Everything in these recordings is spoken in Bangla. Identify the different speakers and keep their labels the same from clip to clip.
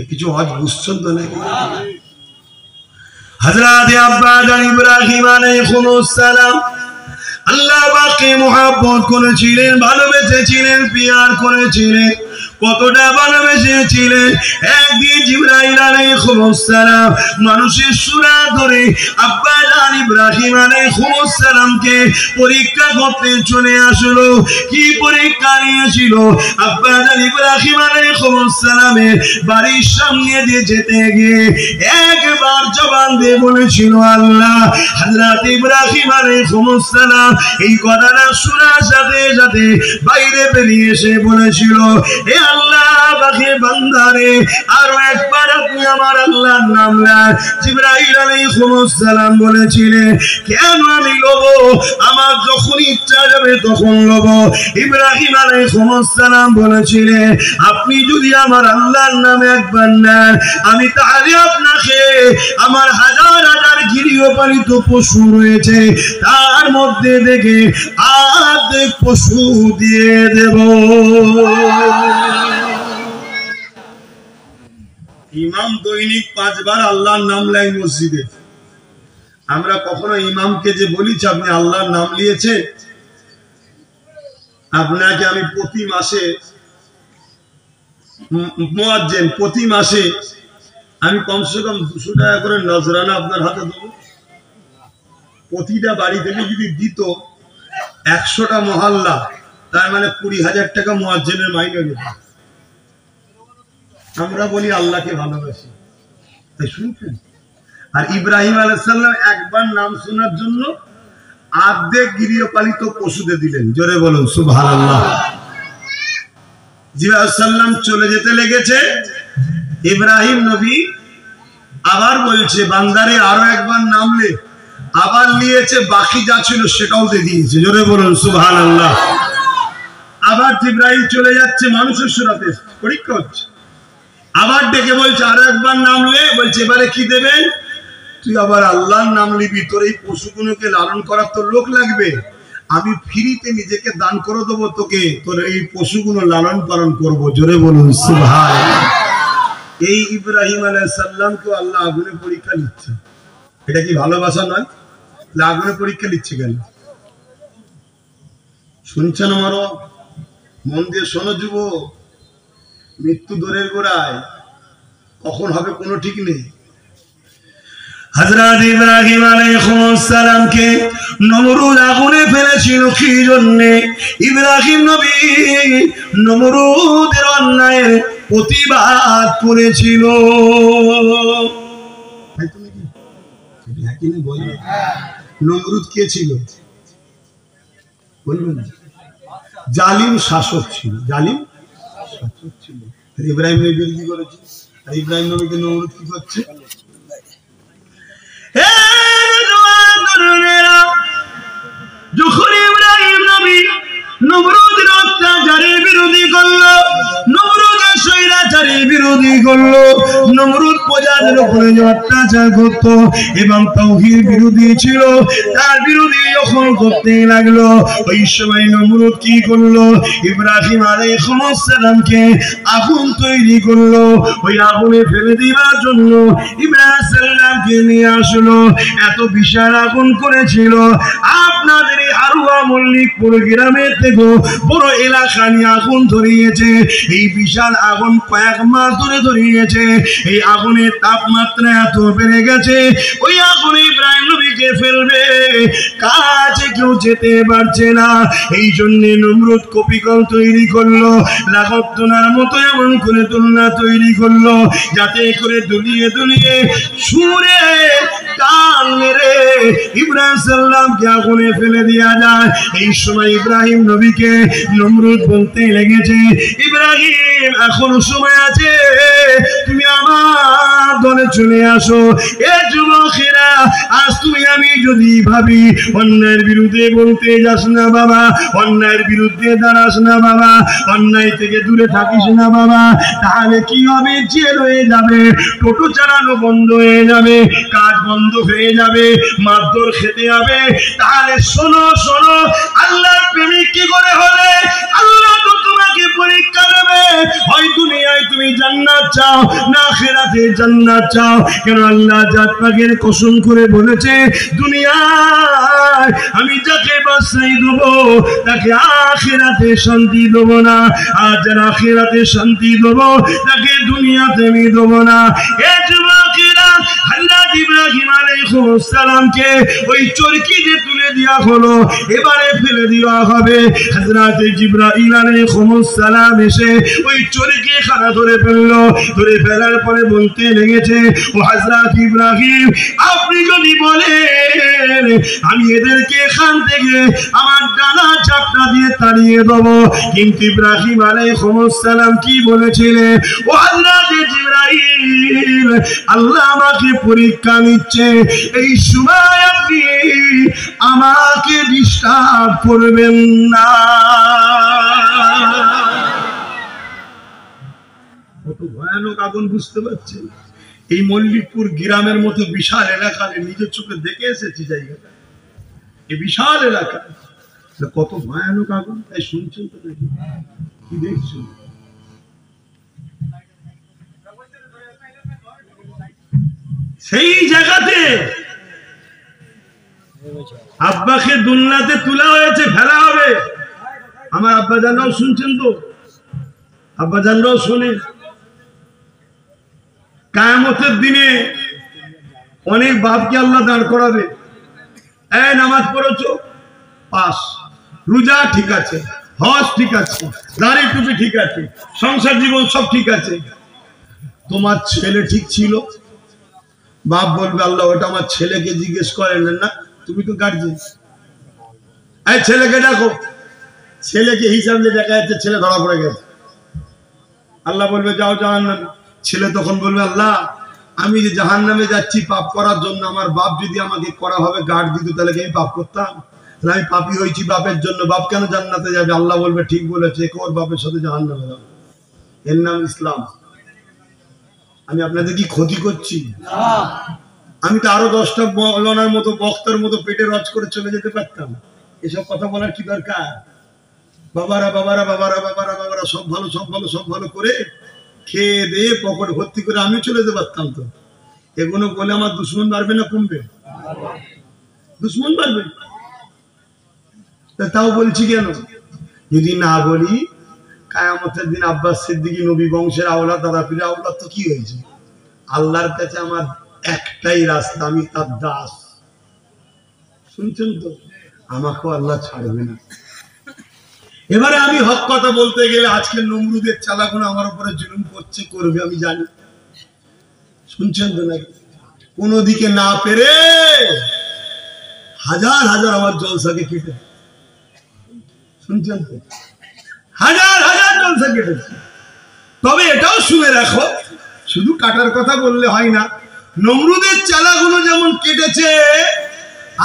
Speaker 1: কিছু আজ বুঝছেন তো নাকি? হযরত আব্বা জান ইব্রাহিম আলাইহিস সালাম আল্লাহ পাককে মহব্বত করেছিলেন, ভালোবেসেছিলেন, পিয়ার করেছিলেন। কতটা ভালোবেসেছিলেন, একদিন জিবরাইল আলাইহিস সালাম মানুষের সূরা ধরে আব্বা জান ইব্রাহিম আলাইহিস সালামকে পরীক্ষা করতে চলে আসলো। কি পরীক্ষা নিয়েছিল? আব্বা জান ইব্রাহিম আলাইহিস সালামের বাড়ির সামনে দিয়ে যেতে গিয়ে একবার জবান দিয়ে বলেছিল আল্লাহ। হযরত ইব্রাহিম আলাইহিস সালাম এই কথাটা শোনার সাথে সাথে বাইরে বেরিয়ে এসে বলেছিল, হে আল্লাহ পাকের বান্দারে, আরো একবার আপনি আমার আল্লাহর নাম নেন। জিবরাইল আলাইহিস সালাম বলেছিলেন, কেন আমি লব? আমার যখন ইচ্ছা যাবে তখন লব। ইব্রাহিম আলাইহিস সালাম বলেছিলেন, আপনি যদি আমার আল্লাহর নামে একবার নেন, আমি তাহলে আপনাকে আমার হাজার হাজার গৃহপালিত পশু রয়েছে তার মধ্যে থেকে অর্ধেক পশু দিয়ে দেব। ইমাম দৈনিক 5 বার আল্লাহর নাম নেয় মসজিদে। আমরা কখনো ইমামকে যে বলিছি আপনি আল্লাহর নাম নিয়েছে? আপনাকে আমি প্রতি মাসে মুয়াজ্জিন প্রতি মাসে আমি কমসে কম 200 টাকা করে নজরানা আপনার হাতে দেবো। প্রতিটা বাড়ি থেকে যদি দিত 100টা মহল্লা, তার মানে 20,000 টাকা মুয়াজ্জিনের মাইনে দিত। আমরা বলি আল্লাহকে ভালোবাসি, তাই শুনছেন? আর ইব্রাহিম আলাইহিস সালাম একবার নাম শোনার জন্য অর্ধেক গৃহপালিত পশুদের দিলেন। জোরে বলুন সুবহানাল্লাহ। জিবরাইল সাল্লাম চলে যেতে লেগেছে, ইব্রাহিম নবী আবার বলছে বান্দারে আরো একবার নামলে, আবার নিয়েছে, বাকি যা ছিল সেটাও দিয়ে দিয়েছে। জোরে বলুন সুবহানাল্লাহ। আবার জিবরাইল চলে যাচ্ছে, মানুষের সুরাতে পরীক্ষা হচ্ছে, আবার ডেকে বলছে আরো একবার নামলে, বলছে এবারে কি দেবেন? তুই আবার আল্লাহর নাম নিবি, তোর এই পশুগুলোকে লালন করার তোর লোক লাগবে, আমি ফ্রিতে নিজেকে দান করে দেবো তোকে, তোর এই পশুগুলো লালন পালন করবো। জোরে বলুন সুবহানাল্লাহ। এই ইব্রাহিম আলাইহিস সালামকে আল্লাহ আগুনে পরীক্ষা নিচ্ছে। এটা কি ভালোবাসা নয়? আগুনে পরীক্ষা নিচ্ছে কেন? শুনছেন আমারও? মন দিয়ে শোনো যুবক, মৃত্যু দূরের গোড়ায়, কখন হবে কোনো ঠিক নেই। হযরত ইব্রাহিম আলাইহিস সালামকে নমরুদ আগুনে ফেলেছিল কি জন্য? ইব্রাহিম নবী নমরুদের অন্যায়ের প্রতিবাদ করেছিল। নমরুদ কে ছিল? বলবেন? জালিম শাসক ছিল, জালিম শাসক ছিল। ইব্রাহিম নবী বিরোধী করেছে, আর ইব্রাহিম নবীকে নমরুদ কি করছে? যখন ইব্রাহিম নবী নমরুদের অত্যাচারের বিরোধী করলো, নমরুদের স্বৈরাচারের বিরোধী করলো, নমরুদ প্রজাদের উপরে যে অত্যাচার করত এবং তাওহীদ বিরোধী ছিল, তার বিরোধী যখন করতে লাগলো, ওই সময় নমরুদ কি করলো? ইব্রাহিম আলাইহিস সালামকে আগুন তৈরি করলো। ওই আগুনে ফেলে দেওয়ার জন্য ইব্রাহিম সাল্লামকে নিয়ে আসলো। এত বিশাল আগুন করেছিল, আপনাদের এই হারুয়া মল্লিকপুর গ্রামের থেকে বড় এলাকা নিয়ে আগুন ধরিয়েছে। এই বিশাল আগুন কয়েক মাস ধরে ধরিয়েছে। এই আগুনের তাপমাত্রা এত বেড়ে গেছে, ওই আগুনে ইব্রাহিম নবীকে ফেলবে, কাছে কেউ যেতে পারছে না। এই জন্য নমরুদ কপিকল তৈরি করলো, লাগাতনার মতো এমন করে দোলনা তৈরি করলো, যাতে করে দুলিয়ে দুলিয়ে সুরে টান মেরে ইব্রাহিম সাল্লামকে আগুনে ফেলে দেওয়া যায়। এই সময় ইব্রাহিম নবীকে নমরুদ বলতে লেগেছে, ইব্রাহিম এখনো সময় আছে, তুমি আমার দলে চলে আসো। এ যুবকেরা, আজ তুমি আমি যদি ভাবি অন্যায়ের বিরুদ্ধে বলতে যাস না বাবা, অন্যায়ের বিরুদ্ধে দাঁড়াস না বাবা, অন্যায় থেকে দূরে থাকিস না বাবা, তাহলে কি হবে? জেল হয়ে যাবে, টোটো চালানো বন্ধ হয়ে যাবে, কাজ বন্ধ হয়ে যাবে, মারধর খেতে হবে। তাহলে শোনো শোনো, আল্লাহর প্রেমিক কি করে হবে? আল্লাহ তো তোমাকে পরীক্ষা দেবে। বলবে হয় দুনিয়ায় তুমি জান্নাত চাও না আখিরাতে জান্নাত চাও। কেন আল্লাহ জাত পাকের কসম করে বলেছে দুনিয়ায় আমি যাকে বাঁচাই দেবো তাকে আখিরাতে শান্তি দেবো না, আর যারা আখিরাতে শান্তি দেবো তাকে দুনিয়াতে আমি দেবো না। এ যুবকেরা, হযরত ইব্রাহিম আলাইহিস সালামকে ওই চরকিতে তুলে দেওয়া হলো, এবারে ফেলে দেওয়া হবে। হযরত জিবরাইল আলাইহিস সালাম এসে ওই চরকি খানা ধরে ফেললো। ধরে ফেলার পরে বলতে লেগেছে, ও হযরত ইব্রাহিম আপনি যদি বলেন আমি এদেরকে এখান থেকে আমার ডানা চাপটা দিয়ে তাড়িয়ে দেবো, কিন্তু ইব্রাহিম আলাইহিস সালাম কি বলেছিলেন, ও হযরত জিবরাইল আল্লাহ আমাকে পরীক্ষা নিচ্ছে, এই সময় আপনি আমাকে ডিস্টার্ব করবেন না। কত ভয়ানক আগুন বুঝতে পারছেন? এই মল্লিকপুর গ্রামের মতো বিশাল এলাকা নিজের চোখে দেখে এসেছি জায়গাটা, এই বিশাল এলাকা কত ভয়ানক আগুন। তাই শুনছেন তো, দেখি কি দেখছেন? সেই জায়গাতে আব্বাকে দুনিয়াতে তোলা হয়েছে, ফেলা হবে। আমার আব্বা জানরাও শুনছেন তো, আব্বা জানরাও শোনে। কিয়ামতের দিনে অনেক বাপকে আল্লাহ দাঁড় করাবে। এই নামাজ পড়েছো, পাস, রোজা ঠিক আছে, হজ ঠিক আছে, দাড়ি টুপি ঠিক আছে, সংসার জীবন সব ঠিক আছে, তোমার ছেলে ঠিক ছিল? বাপ বলবে আল্লাহ ওটা আমার ছেলেকে জিজ্ঞেস করেন না, তুমি তো গার্জিয়ান, এই ছেলেকে দেখো। ছেলেকে হিসাব দিয়ে দেখা যাচ্ছে ছেলে ধরা পড়ে গেছে। আল্লাহ বলবে যাও জাহান্নামে। ছেলে তখন বলবে আল্লাহ আমি যে জাহান্নামে যাচ্ছি পাপ করার জন্য, আমার বাপ যদি আমাকে করা হবে গার্ড দিত তাহলে কি আমি পাপ করতাম? তাহলে আমি পাপী হয়েছি বাপের জন্য, বাপ কেন জান্নাতে যাবে? আল্লাহ বলবে ঠিক বলেছে, ওর বাপের সাথে জাহান্নামে যাবে। এর নাম ইসলাম। আমি আপনাদের কি ক্ষতি করছি? আমি তো আরো 10টা মৌলানার মতো বক্তার মতো পেটে রজ করে চলে যেতে পারতাম। এসব কথা বলার কি দরকার? বাবারা বাবারা বাবারা বাবারা বাবারা সব ভালো সব ভালো সব ভালো করে খেয়ে দিয়ে পকেট ভর্তি করে আমি চলে যেতে পারতাম। তো এগুলো বলে আমার দুশ্মন বাড়বে না কমবে? দুশ্মন বাড়বে। তাও বলছি কেন? যদি না বলি কিয়ামতের দিন আব্বাস সিদ্দিকী নবী বংশের আওলাদ, দাদা পীরের আওলাদ, তো কি হয়েছে? আল্লাহর কাছে আমার একটাই রাস্তা, আমি তার দাস। শুনছেন তো? আমাকেও আল্লাহ ছাড়বে না। এবারে আমি হক কথা বলতে গেলে আজকে নমরুদের চালাগুলো আমার উপরে জুলুম করছে, করবে আমি জানি। শুনছেন তো নাকি? কোন দিকে না পেরে হাজার হাজার আমার জলসাকে কেটে, শুনছেন তো, হাজার হাজার জলসা কেটেছে। তবে এটাও শুনে রাখো, শুধু কাটার কথা বললে হয় না। নমরুদের চালাগুলো যেমন কেটেছে,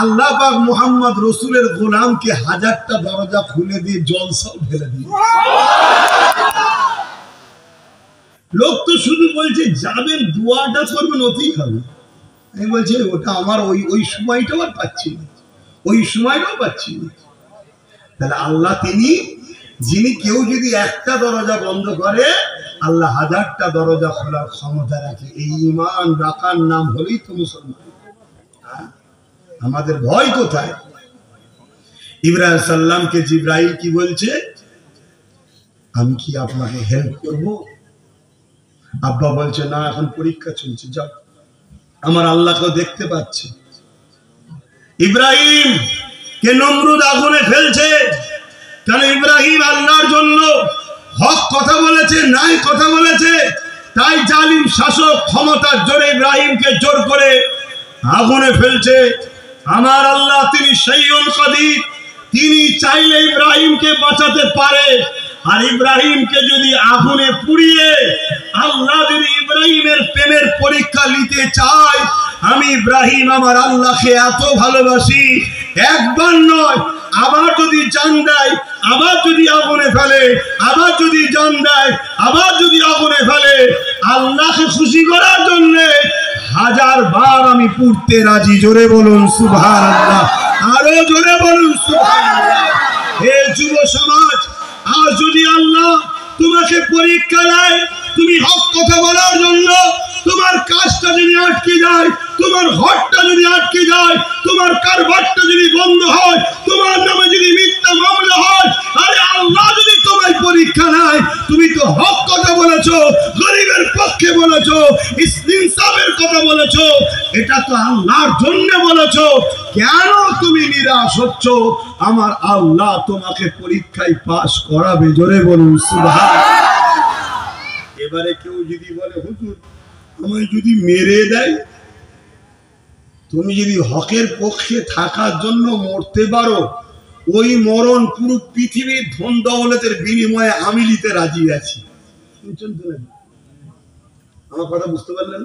Speaker 1: আল্লাহ পাক মুহাম্মদ রসুলের গোলামকে 1000টা দরজা খুলে দিয়ে জলসাও ঢেলে দিয়ে। লোক তো শুধু বলছে যাবেন দোয়াটা করবেন ওতেই হবে। আমি বলছি ওটা আমার ওই সময়টাও আর পাচ্ছি না, ওই সময়টাও পাচ্ছি না। তাহলে আল্লাহ তিনি যিনি, কেউ যদি একটা দরজা বন্ধ করে আল্লাহ 1000টা দরজা খোলার ক্ষমতা রাখে। এই ঈমান রাখার নাম হলেই তো মুসলমান। আমাদের ভয় কোথায়? ইব্রাহিম সাল্লামকে জিবরাইল কি বলছে, আমি কি আপনাকে হেল্প করব? আব্বা বলছে না, এখন পরীক্ষা চলছে, যাও, আমার আল্লাহকে দেখতে পাচ্ছে। ইব্রাহিম কে নমরুদ আগুনে ফেলছে, কারণ ইব্রাহিম আল্লাহর জন্য হক কথা বলেছে, নাই কথা বলেছে। তাই জালিম শাসক ক্ষমতার জোরে ইব্রাহিমকে জোর করে আগুনে ফেলছে। আমার আল্লাহ তিনি সাইয়্যুল কাদির, তিনি চাইলে ইব্রাহিমকে বাঁচাতে পারে। আর ইব্রাহিমকে যদি আগুনে পুড়িয়ে আল্লাহ যদি ইব্রাহিমের প্রেমের পরীক্ষা নিতে চায়, আমি ইব্রাহিম আমার আল্লাহকে এত ভালোবাসি, একবার নয়, আবার যদি জান দেয়, আবার যদি আগুনে ফেলে, আবার যদি জান দেয়, আবার যদি আগুনে ফেলে, আল্লাহকে খুশি করার জন্য 1000 বার আমি পুড়তে রাজি। জোরে বলুন সুবহানাল্লাহ, আরো জোরে বলুন সুবহানাল্লাহ। হে যুব সমাজ, আজ যদি আল্লাহ তোমাকে পরীক্ষা নেয়, তুমি হক কথা বলার জন্য তোমার কাজটা যদি আটকে যায়, তোমার ঘরটা যদি আটকে যায়, তোমার কারবারটা যদি বন্ধ হয়, তোমার নামে যদি মিথ্যা মামলা হয়, আরে আল্লাহ যদি তোমায় পরীক্ষা নেয়, তুমি তো হক কথা বলেছো, গরিবের পক্ষে বলেছো, ইনসাফের কথা বলেছো, এটা তো আল্লাহর জন্য বলেছো, কেন তুমি নিরাশ হচ্ছ? আমার আল্লাহ তোমাকে পরীক্ষায় পাস করাবে, জোরে বলুন সুবহানাল্লাহ। এবারে কেউ যদি বলে হুজুর আমায় যদি মেরে দেয়, তুমি যদি হকের পক্ষে থাকার জন্য মরতে পারো, ওই মরণ পুরো পৃথিবীর ধন দৌলতের বিনিময়ে আমি নিতে রাজি আছি। শুনছেন তো না? আমার কথা বুঝতে পারলেন?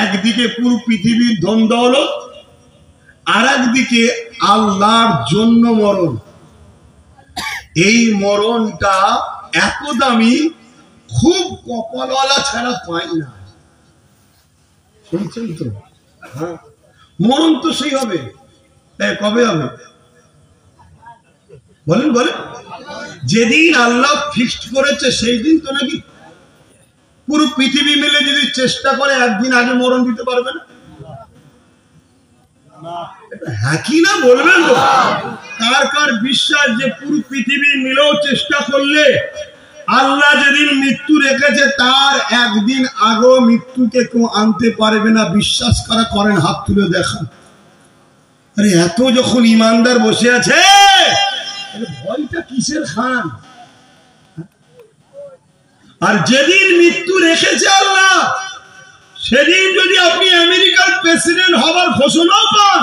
Speaker 1: একদিকে পুরো পৃথিবীর ধন দৌলত, আর একদিকে আল্লাহর জন্য মরণ। এই মরণটা এত দামি, খুব কপালওয়ালা ছাড়া পাই না। শুনছেন তো? হ্যাঁ, মরণ তো সেই হবে। কবে হবে বলেন বলেন? যেদিন আল্লাহ ফিক্সড করেছে সেই দিন তো নাকি? পুরো পৃথিবী মিলে যদি চেষ্টা করে একদিন আগে মরণ দিতে পারবে না? হ্যাঁ কি না বলবেন তো? কার কার বিশ্বাস যে পুরো পৃথিবী মিলেও চেষ্টা করলে আল্লাহ যেদিন মৃত্যু রেখেছে তার একদিন আগেও মৃত্যুকে কেউ আনতে পারবে না? বিশ্বাস করা করেন, হাত তুলে দেখান। আরে এত যখন ইমানদার বসে আছে, ভয়টা কিসের খান? আর যেদিন মৃত্যু রেখেছে আল্লাহ, সেদিন যদি আপনি আমেরিকার প্রেসিডেন্ট হবার ঘোষণাও পান,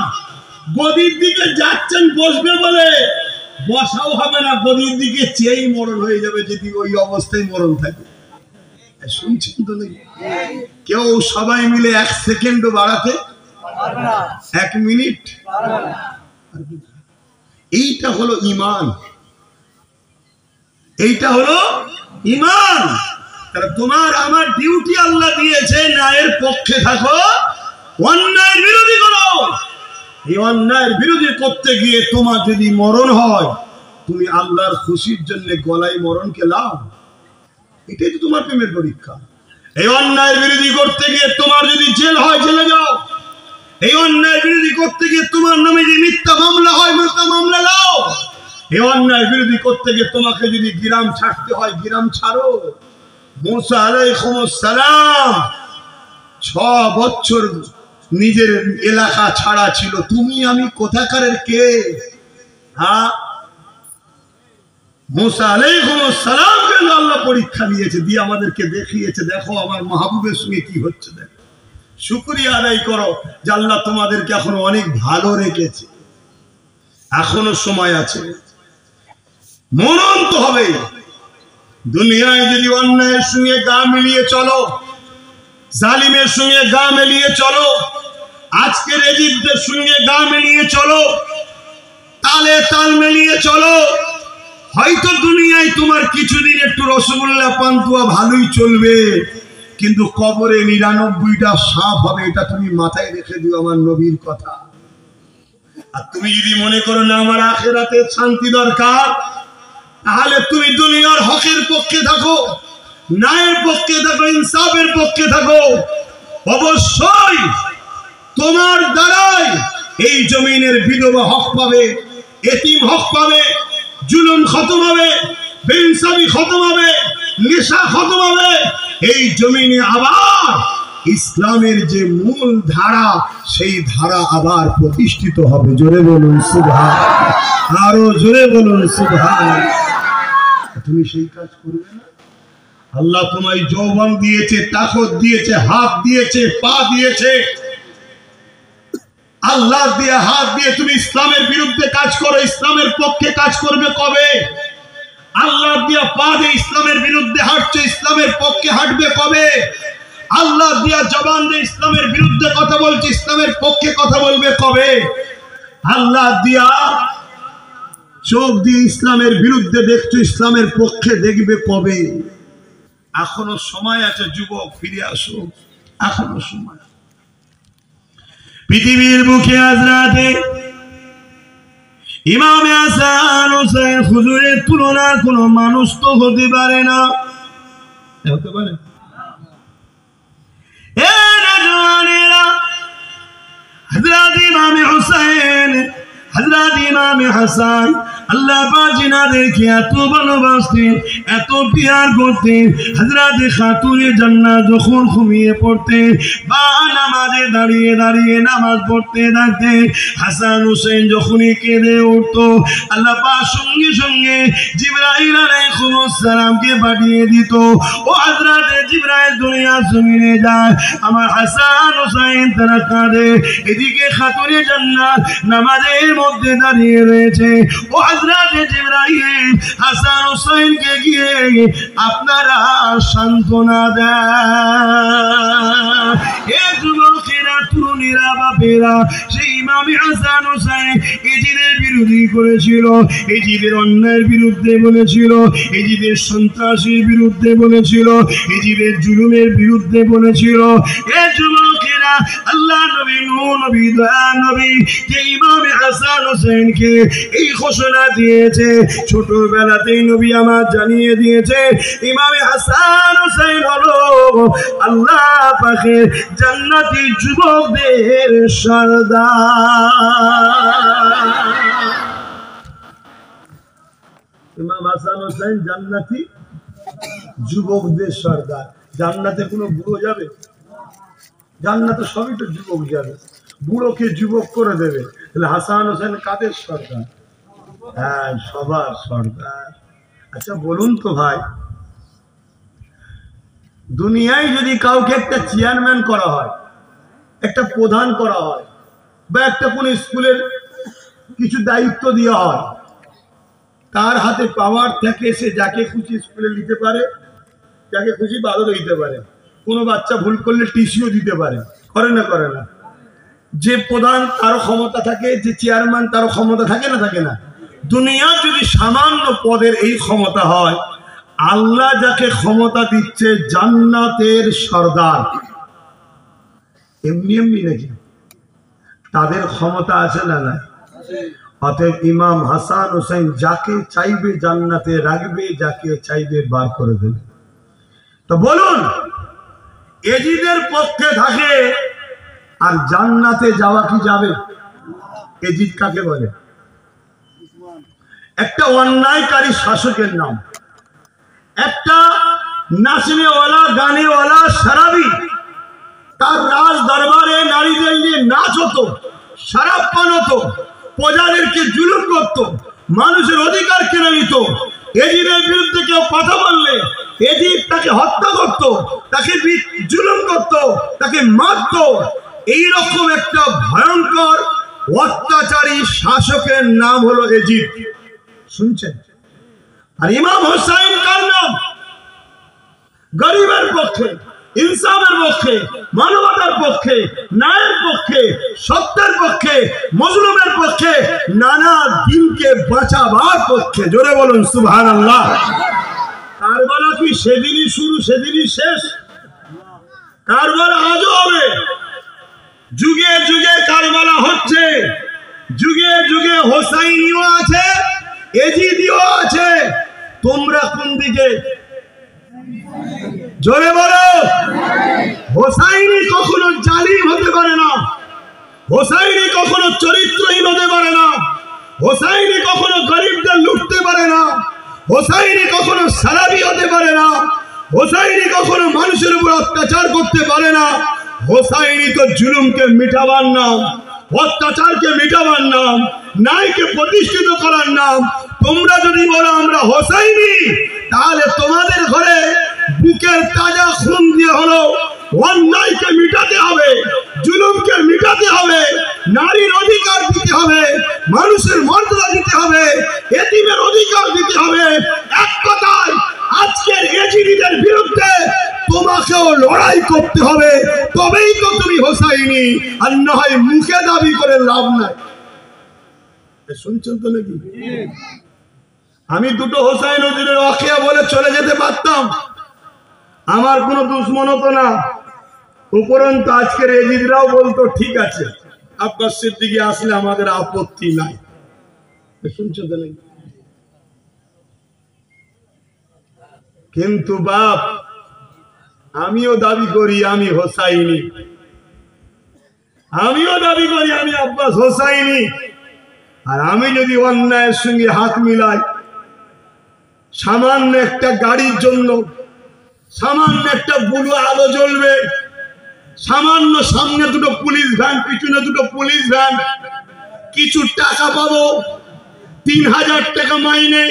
Speaker 1: গদির দিকে যাচ্ছেন বসবে বলে, বসাও হবে না, গদির দিকে চেয়েই মরণ হয়ে যাবে যদি ওই অবস্থায় মরণ থাকে। শুনছেন তো নাকি? কেউ সবাই মিলে 1 সেকেন্ডও বাড়াতে, 1 মিনিট। এইটা হলো ঈমান, এইটা হলো ঈমান। তাহলে তোমার আমার ডিউটি আল্লাহ দিয়েছে, ন্যায়ের পক্ষে থাকো, অন্যায়ের বিরোধী করো। এই অন্যায়ের বিরোধী করতে গিয়ে তোমার যদি মরণ হয়, তুমি আল্লাহর খুশির জন্য গলায় মরণকে লাও। এটাই তো তোমার প্রেমের পরীক্ষা। এই অন্যায়ের বিরোধী করতে গিয়ে তোমার যদি জেল হয়, জেলে যাও। এই অন্যায়ের বিরোধী করতে গিয়ে তোমার নামে যে মিথ্যা মামলা হয়, মিথ্যা মামলা লাও। এই অন্যায় বিরোধী করতে গিয়ে তোমাকে যদি গ্রাম ছাড়তে হয়, গ্রাম ছাড়ো। মুসা আলাইহিস সালাম 6 বছর নিজের এলাকা ছাড়া ছিল। তুমি আমি কোথাকারের কে? হ্যাঁ, মুসা আলাইহিস সালামকে আল্লাহ পরীক্ষা নিয়েছে, দিয়ে আমাদেরকে দেখিয়েছে, দেখো আমার মাহবুবের সঙ্গে কি হচ্ছে। দেখো, শুকরিয়া আদায় করো যে আল্লাহ তোমাদেরকে এখনো অনেক ভালো রেখেছে, এখনো সময় আছে। মরণ তো হবে। দুনিয়ায় যদি অন্যায়ের সঙ্গে গা মিলিয়ে চলো, জালিমের সঙ্গে গা মিলিয়ে চলো, আজকের এজিপ্টের সঙ্গে গা মিলিয়ে চলো, তালে তাল মিলিয়ে চলো, হয়তো দুনিয়ায় তোমার কিছুদিন একটু রসগোল্লা পান্তুয়া ভালোই চলবে, কিন্তু কবরে 99টা সাপ হবে। এটা তুমি মাথায় রেখে দিও, আমার নবীর কথা। আর তুমি যদি মনে করো না আমার আখিরাতে শান্তি দরকার, তাহলে তুমি দুনিয়ার হকের পক্ষে থাকো, ন্যায়ের পক্ষে থাকো, ইনসাফের পক্ষে থাকো। অবশ্যই তোমার দ্বারাই এই জমিনের বিধবা হক পাবে, এতিম হক পাবে, জুলুম খতম হবে, বেইনসাফি খতম হবে, নেশা খতম হবে। এই জমিনে আবার ইসলামের যে মূল ধারা, সেই ধারা আবার প্রতিষ্ঠিত হবে। জোরে বলুন সুবহানাল্লাহ, আরো জোরে বলুন সুবহানাল্লাহ। তুমি সেই কাজ করবে না? আল্লাহ তোমায় যৌবন দিয়েছে, তাকত দিয়েছে, হাত দিয়েছে, পা দিয়েছে। আল্লাহ দিয়ে হাত দিয়ে তুমি ইসলামের বিরুদ্ধে কাজ করো, ইসলামের পক্ষে কাজ করবে কবে? আল্লাহ দিয়ে পা দিয়ে ইসলামের বিরুদ্ধে হাঁটছো, ইসলামের পক্ষে হাঁটবে কবে? আল্লাহ দিয়া জবান দিয়ে ইসলামের বিরুদ্ধে কথা বলছে, ইসলামের পক্ষে কথা বলবে কবে? আল্লাহ দিয়া চোখ দিয়ে ইসলামের বিরুদ্ধে দেখছো, ইসলামের পক্ষে দেখবে কবে? এখনো সময় আছে যুবক, ফিরে আসো, এখনো সময়। পৃথিবীর বুকে আজ রাতে ইমামে হাসান হোসেন হুজুরের তুলনা কোনো মানুষ তো হতে পারে না, হতে পারে? হযরত ইমামে হুসাইন, হযরত ইমামে হাসান আল্লাহ পাক জিনাদেরকে এত ভালোবাসতেন, এত প্যার করতেন। হযরত খাতুনে জান্নাত যখন ঘুমিয়ে পড়তেন বা নামাজে দাঁড়িয়ে দাঁড়িয়ে নামাজ পড়তে থাকতেন, হাসান হোসেন যখনই কেঁদে উঠতো আল্লাহ পাক সঙ্গে সঙ্গে জিবরাইল আলাইহিস সালামকে পাঠিয়ে দিত, ও হযরত জিবরাইল দুনিয়া জমিনে যায়, আমার হাসান হোসেন তারা কাঁদে, এদিকে খাতুনে জান্নাত নামাজের মধ্যে দাঁড়িয়ে রয়েছে, ও হযরত জিবরাইল হাসান হোসেনকে গিয়ে আপনারা সান্ত্বনা দেন। এ যুবকেরা, তরুণীরা, বাপেরা, সেই ইমামে হাসান হোসেন এজিদের বিরোধী করেছিল, এজিদের অন্যায়ের বিরুদ্ধে বলেছিল, এজিদের সন্ত্রাসীর বিরুদ্ধে বলেছিল, এজিদের জুলুমের বিরুদ্ধে বলেছিল। এ যুবকেরা, আল্লাহ নবী নূহ নবী দয়া নবী যে ইমামে হাসান হোসেনকে এই ঘোষণা দিয়েছে, ছোটবেলাতেই নবী আমার জানিয়ে দিয়েছে ইমামে হাসান হোসেন হলো আল্লাহ পাকের জান্নাতি যুবকদের সরদার। ইমাম হাসান হোসেন জান্নাতি যুবকদের সরদার। জান্নাতে কোনো বুড়ো যাবে? জান্নাতে সবই তো যুবক যাবে, বুড়োকে যুবক করে দেবে। তাহলে হাসান হোসেন কাদের সরদার? হ্যাঁ, সবার সরদার। আচ্ছা বলুন তো ভাই, দুনিয়ায় যদি কাউকে একটা চেয়ারম্যান করা হয়, একটা প্রধান করা হয়, বা একটা কোন স্কুলের কিছু দায়িত্ব দেওয়া হয়, তার হাতে পাওয়ার থাকে, সে যাকে খুশি স্কুলে নিতে পারে, যাকে খুশি বাদও দিতে পারে, কোনো বাচ্চা ভুল করলে টিসিও দিতে পারে, করে না? করে না? যে প্রধান তারও ক্ষমতা থাকে, যে চেয়ারম্যান তারও ক্ষমতা থাকে না? থাকে না? দুনিয়া যদি সামান্য পদের এই ক্ষমতা হয়, আল্লাহ যাকে ক্ষমতা দিচ্ছে জান্নাতের সরদার, এমনি এমনি নাকি? তাদের ক্ষমতা আছে না? না। অতএব ইমাম হাসান হোসেন যাকে চাইবে জান্নাতে রাখবে, যাকে চাইবে বার করে দেবে। তো বলুন, এজিদের পক্ষে থাকে আর জান্নাতে যাওয়া কি যাবে? এজিদ কাকে বলে? একটা অন্যায়কারী শাসকের নাম, একটা নাচনেওয়ালা, গানেওয়ালা, শরাবি। তার রাজ দরবারে নারীদের নিয়ে নাচ হতো, শরাব পান হতো, প্রজাদেরকে জুলুম করত, মানুষের অধিকার কেড়ে নিত। এজিদের বিরুদ্ধে কেউ কথা বললে এজিদ তাকে হত্যা করত, তাকে জুলুম করত, তাকে মারত। এইরকম একটা ভয়ঙ্কর অত্যাচারী শাসকের নাম হলো এজিদ। শুনছেন? আর ইমাম হোসাইন কার নাম? গরিবের পক্ষে, ইনসাফের পক্ষে, মানবতার পক্ষে, ন্যায়ের পক্ষে, সত্যের পক্ষে, মজলুমের পক্ষে, নানা দিনকে বাঁচাবার পক্ষে। জোরে বলুন সুবহানাল্লাহ। কারবালা কি সেদিনই শুরু সেদিনই শেষ? কারবালা আজও হবে, যুগে যুগে কারবালা হচ্ছে, যুগে যুগে হোসাইনিও আছে, এজিদিও আছে। তোমরা কোন দিকে? জোরে বলো। হোসাইনি কখনো জালিম হতে পারে না, হোসাইনি কখনো চরিত্রহীন হতে পারে না, হোসাইনি কখনো গরিবদের লুটতে পারে না, হোসাইনি কখনো সালাবি হতে পারে না, হোসাইনি কখনো মানুষের উপর অত্যাচার করতে পারে না। হোসাইনি তো জুলুমকে মিটাবার নাম, অত্যাচারকে মিটাবার নাম, ন্যায়কে প্রতিষ্ঠিত করার নাম। তোমরা যদি বলো আমরা হোসাইনি, তাহলে তোমাদের ঘরে বুকের তাজা খুন দিয়ে হলো অন্যায়কে মিটাতে হবে, জুলুমকে মিটাতে হবে, নারীর অধিকার দিতে হবে, মানুষের মর্যাদা দিতে হবে, এতিমের অধিকার দিতে হবে। এক কথায় আজকের এজিদিদের বিরুদ্ধে তোমাকেও লড়াই করতে হবে, তবেই তো তুমি হোসাইনি। আর না হয় মুখে দাবি করে লাভ নাই। শুনছেন তো নাকি? আমি দুটো হোসাইন হুজুরের ওয়াকিয়া বলে চলে যেতে পারতাম, আমার কোনো দুশ্মন হতো না। উপরন্তু আজকের এজিদরাও বলতো ঠিক আছে, আব্বাস সিদ্দিকী আসলে আমাদের আপত্তি নাই। শুনছো তো নাকি? কিন্তু বাপ আমিও দাবি করি আমি হোসাইনি, আমিও দাবি করি আমি আব্বাস হোসাইনি। আর আমি যদি অন্যায়ের সঙ্গে হাত মিলাই, সামান্য একটা গাড়ির জন্য, সামান্য একটা বুলু আলো জ্বলবে, সামান্য সামনে দুটো পুলিশ ভ্যান, পিছনে দুটো পুলিশ ভ্যান, কিছু টাকা পাবো, 3000 টাকা মাইনে,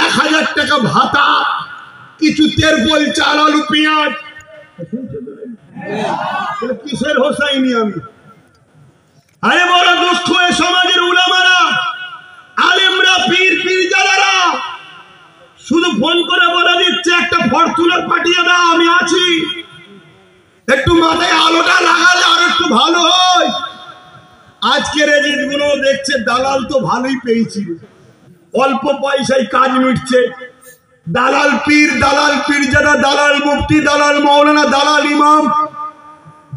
Speaker 1: 1000 টাকা ভাতা, কিছু তেরপল, চাল, আলু, পেঁয়াজ, কিসের হোসাইনি আমি? আরে বড় দুঃখ এ সমাজের উলামারা, আলেমরা, পীর পীরজাদারা শুধু ফোন করে বলে দিচ্ছে একটা ফরচুনার পাঠিয়ে দাও, আমি আছি, একটু মাথায় আলোটা লাগালে আর একটু ভালো হয়। আজকের এজেন্ট গুলো দেখছে দালাল তো ভালোই পেয়েছি, অল্প পয়সায় কাজ মিটছে। দালাল পীর যারা, দালাল মুফতি, দালাল মাওলানা, দালাল ইমাম,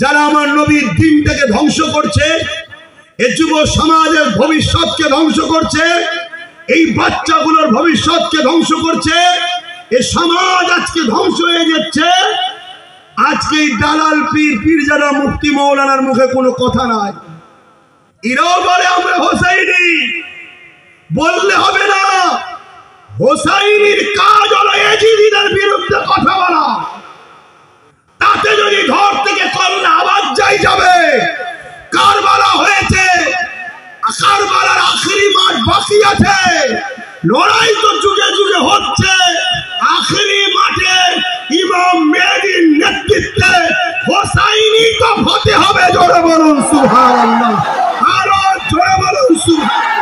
Speaker 1: যারা আমার নবীর দিনটাকে ধ্বংস করছে, এই যুব সমাজের ভবিষ্যৎকে ধ্বংস করছে, এই বাচ্চাগুলোর ভবিষ্যৎকে ধ্বংস করছে, এই সমাজ আজকে ধ্বংস হয়ে যাচ্ছে। আজকে এই দালাল পীর যারা, মুফতি মাওলানার মুখে কোনো কথা নাই, এরাও বলে আমরা হোসাইনি। বললে হবে না, হোসাইনির কাজ হলো এজিদিদের বিরুদ্ধে কথা বলা। তাতে যদি ঘর থেকে করোনা আওয়াজ যাবে, কারবালা হয়েছে, কারবালার আখেরি মাঠ বাকি আছে, লড়াই তো যুগে যুগে হচ্ছে। আখেরি মাঠে ইমাম মেহেদীর নেতৃত্বে হোসাইনি তো হতে হবে। জোরে বলুন সুবহানাল্লাহ, আরো জোরে বলুন সুবহানাল্লাহ।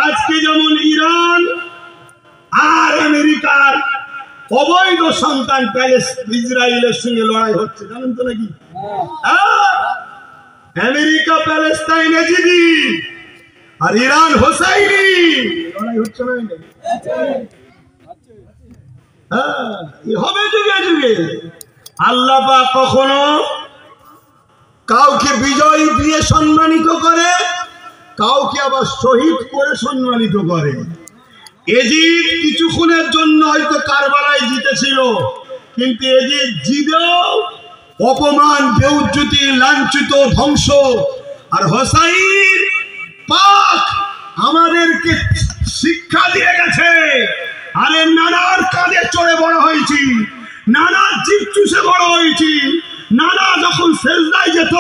Speaker 1: আজকে যেমন ইরান আর আমেরিকার অবৈধ সন্তান ইসরায়েলের সঙ্গে লড়াই হচ্ছে, জানেন তো নাকি? আমেরিকা প্যালেস্তাইন এজিদি আর ইরান হোসাইনি, লড়াই হচ্ছে না? হবে যুগে যুগে। আল্লাহ পাক কখনো কাউকে বিজয় দিয়ে সম্মানিত করে, কাউকে আবার শহীদ করে সম্মানিত করে। এজিদ কিছুক্ষণের জন্য হয়তো কারবালায় জিতেছিল, কিন্তু এজিদ জিতেও অপমান, বেউজ্জতি, লাঞ্ছিত, ধ্বংস। আর হোসাইন পাক আমাদেরকে শিক্ষা দিয়ে গেছে, আরে নানার কাঁধে চড়ে বড় হয়েছি, নানার জিভ চুষে বড় হয়েছি, নানা যখন সেজদায় যেত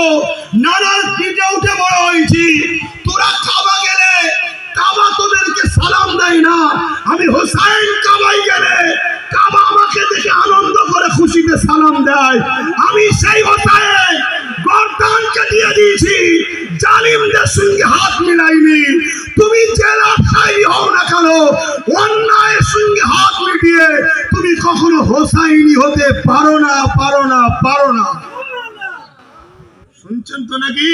Speaker 1: নানার পিঠে উঠে বড় হয়েছি। তোরা কাবা গেলে কাবা তোদেরকে সালাম দেয় না, আমি হোসাইন কাবায় গেলে কাবা আমাকে দেখে আনন্দ করে খুশিতে সালাম দেয়। আমি সেই হোসাইন গর্দানকে দিয়ে দিয়েছি, জালিমদের সঙ্গে হাত মিলাইনি। তুমি যে রাস্তায় হও না কেন, অন্যায়ের সঙ্গে হাত মিলিয়ে তুমি কখনো হোসাইনি হতে পারো না, পারো না, পারো না। শুনছেন তো নাকি?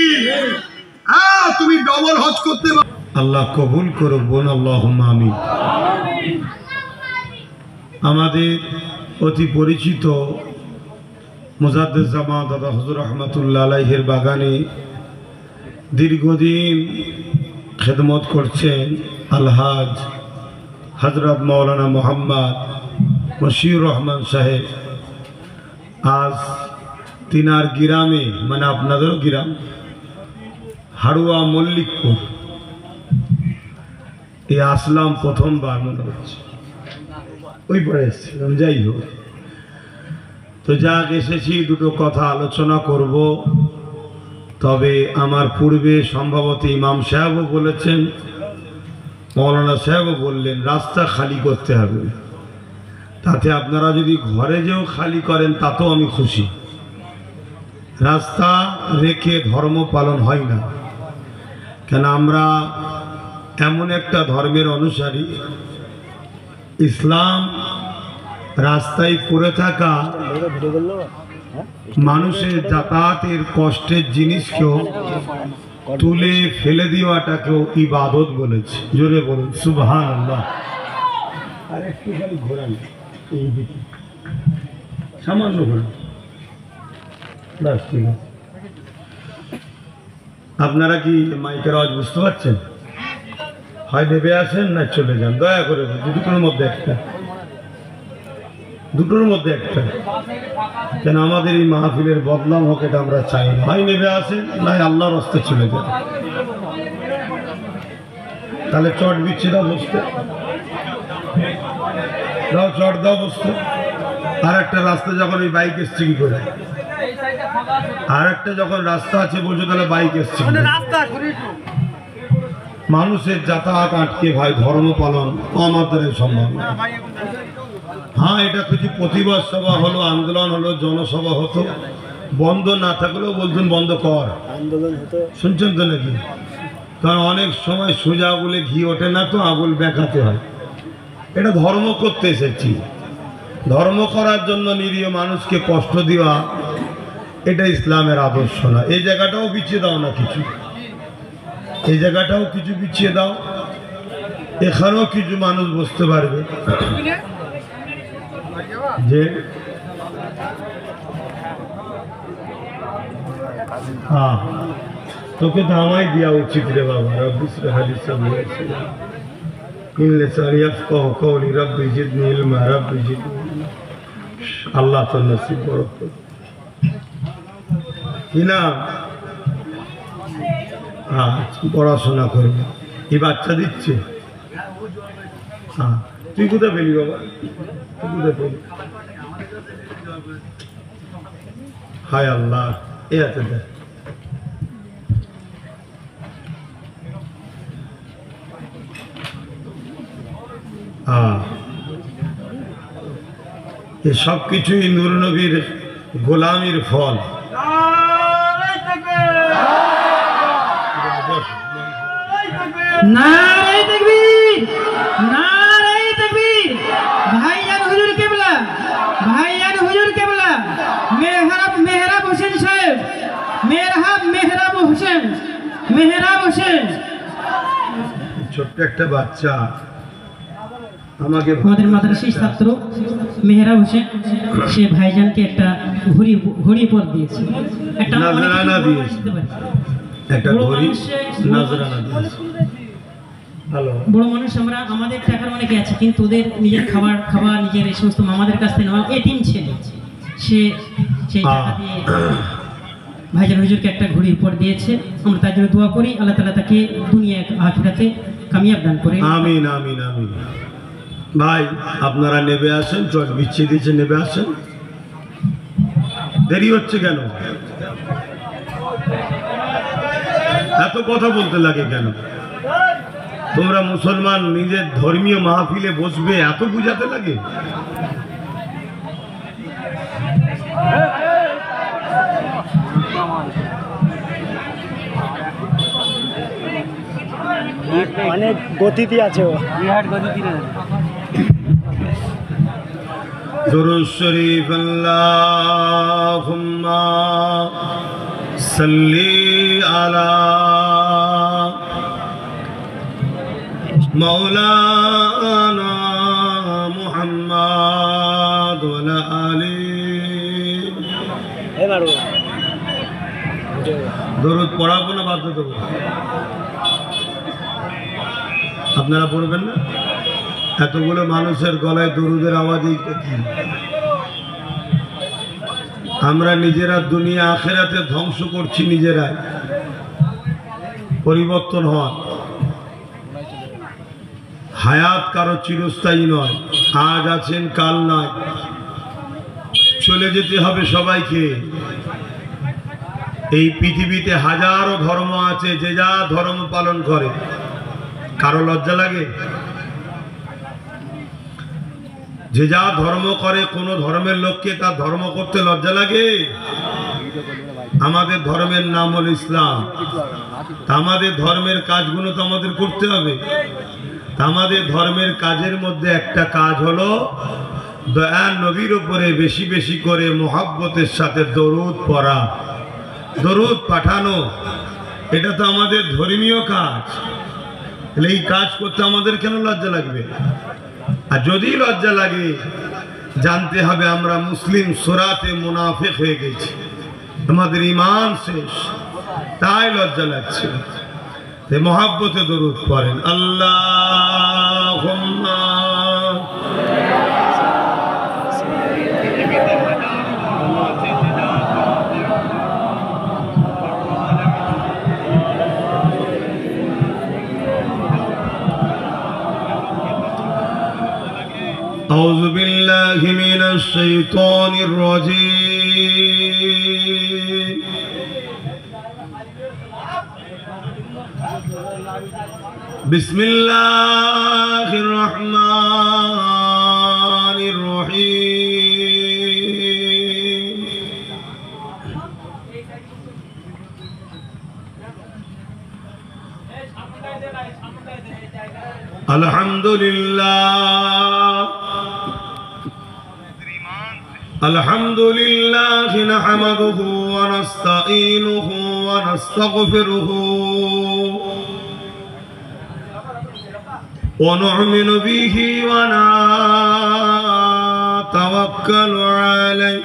Speaker 1: তুমি ডবল হজ করতে পারো। আল্লাহ কবুল করুক, বোন আল্লাহুম্মা আমিন। আমাদের অতি পরিচিত মুজাদ্দিদ জামাত দাদা হুজুর রহমাতুল্লাহ আলাইহির বাগানে দীর্ঘদিন খেদমত করছেন আলহাজ হযরত মাওলানা মোহাম্মদ মশিউর রহমান সাহেব। আজ তিনার গ্রামে, মানে আপনাদেরও গ্রাম, হাড়ুয়া মল্লিকপুর, এই আসলাম প্রথমবার মনে হচ্ছে, ওই পরে এসেছিলাম। যাই হোক, তো যাক এসেছি, দুটো কথা আলোচনা করব। তবে আমার পূর্বে সম্ভবত ইমাম সাহেবও বলেছেন, মৌলানা সাহেবও বললেন রাস্তা খালি করতে হবে। তাতে আপনারা যদি ঘরে যেও খালি করেন তাতেও আমি খুশি। রাস্তা রেখে ধর্ম পালন হয় না, কেন আমরা এমন একটা ধর্মের অনুসারী, ইসলাম রাস্তায় পড়ে থাকা মানুষের যাতায়াতের কষ্টের জিনিসকেও তুলে ফেলে দেওয়াটাকেও ইবাদত বলেছে। জোরে বলুন সুবহানাল্লাহ। আর একটুখানি ঘোরান এই দিকে, সামান্য হল, বাস ঠিক আছে। আপনারা কি মাইকের আওয়াজ বুঝতে পারছেন? হয় নেবে আসেন না চলে যান, দয়া করে। দুটোর মধ্যে একটা, দুটোর মধ্যে একটা। কেন আমাদের এই মাহফিলের বদনাম হোক এটা আমরা চাই না। হয় নেবে আসেন, না আল্লাহর রাস্তে চলে যান। তাহলে চট বিচ্ছে দাও বসতে, দাও চট দাও বসতে। আর একটা রাস্তা যখন এই বাইক এসছে কি করে, আর একটা যখন রাস্তা আছে বলছো তাহলে বাইক এসছে। মানুষের যাতায়াত আটকে ভাই ধর্ম পালন আমাদের সম্ভব না। হ্যাঁ, এটা কিছু প্রতিবাদ সভা হলো, আন্দোলন হলো, জনসভা হতো, বন্ধ না থাকলেও বলতেন বন্ধ কর, আন্দোলন হতো। শুনছেন তো নাকি? কারণ অনেক সময় সোজা আগুলে ঘি ওঠে না, তো আগুল বেঁকাতে হয়। এটা ধর্ম করতে এসেছি, ধর্ম করার জন্য নিরীহ মানুষকে কষ্ট দেওয়া এটা ইসলামের আদর্শ না। এই জায়গাটাও বিছিয়ে দাও না কিছু, এই জায়গাটাও কিছু বিছিয়ে দাও, এখানেও কিছু মানুষ বুঝতে পারবে যে হ্যাঁ তোকে তো আমায় দেওয়া উচিত রে বাবা। রব্বিস হাদিস বলেছে আল্লাহ তো নসিব বড় কি না। পড়াশোনা করবে, এই বাচ্চা দিচ্ছে। হ্যাঁ, তুই কোথায় পেলি বাবা? তুই কোথায় পেলি? হায় আল্লাহ, এ আছে দেখ। এ সব কিছুই নূর নবীর গোলামির ফল।
Speaker 2: নারে তাকবীর, নারে তাকবীর। ভাইজান হুজুর কেবলা, ভাইজান হুজুর কেবলা, মেহরাব হোসেন সাহেব, মেহরাব হোসেন, মেহরাব হোসেন।
Speaker 1: ছোট্ট একটা বাচ্চা আমাকে,
Speaker 2: আমাদের মাদ্রাসার ছাত্র মেহরাব হোসেন, সে ভাইজানকে একটা ঘড়ি পর দিয়েছে, একটা
Speaker 1: নাজরানা দিয়েছে, একটা ঘড়ি নাজরানা দিয়েছে।
Speaker 2: বড় মানুষ আমরা, আমাদের টাকার অনেকে আছে, কিন্তু ওদের নিজের খাবার নিজের এই সমস্ত মামাদের কাছ থেকে নেওয়া এতিম ছেলে, সে সেই টাকা দিয়ে ভাইজান হুজুরকে একটা ঘড়ি উপর দিয়েছে। আমরা তার জন্য দোয়া করি, আল্লাহ তাআলা তাকে দুনিয়া আখিরাতে কামিয়াব দান করে।
Speaker 1: আমিন আমিন আমিন। ভাই আপনারা নেবে আসেন, চট বিচ্ছিয়ে দিচ্ছে, নেবে আসেন। দেরি হচ্ছে কেন? এত কথা বলতে লাগে কেন? তোমরা মুসলমান, নিজের ধর্মীয় মাহফিলে বসবে, এত বুঝাতে লাগে?
Speaker 3: অনেক গতিতে আছে, ও বিরাট গতিতে।
Speaker 1: দুরূদ শরীফ আল্লাহুম্মা সাল্লি আলা মাওলানা মুহাম্মদ ওয়া আলা আলি। দরুদ পড়াবো না বাধ্য দেবো? আপনারা পড়বেন না? এতগুলো মানুষের গলায় দরুদের আওয়াজই কি? আমরা নিজেরা দুনিয়া আখেরাতে ধ্বংস করছি নিজেরাই। পরিবর্তন হয়, হায়াত কারো চিরস্থায়ী নয়, আজ আছেন কাল নাই, চলে যেতে হবে সবাইকে। এই পৃথিবীতে হাজারো ধর্ম আছে, যে যা ধর্ম পালন করে। কারো লজ্জা লাগে? যে যা ধর্ম করে, কোন ধর্মের লোককে তার ধর্ম করতে লজ্জা লাগে? আমাদের ধর্মের নাম হল ইসলাম। আমাদের ধর্মের কাজগুলো তো আমাদের করতে হবে। আমাদের ধর্মের কাজের মধ্যে একটা কাজ হলো দয়ার নবীর উপরে বেশি বেশি করে মোহাব্বতের সাথে দরুদ পড়া, দরুদ পাঠানো। এটা তো আমাদের ধর্মীয় কাজ। এই কাজ করতে আমাদের কেন লজ্জা লাগবে? আর যদি লজ্জা লাগে জানতে হবে আমরা মুসলিম সূরাতে মুনাফিক হয়ে গেছি, আমাদের ঈমান শেষ, তাই লজ্জা লাগছে। তাই মহব্বতে দরুদ পড়েন, আল্লাহুম্মা أعوذ بالله من الشيطان الرجيم. بسم الله الرحمن الرحيم. الحمد لله الحمد لله نحمده ونستعينه ونستغفره ونؤمن به ونتوكل عليه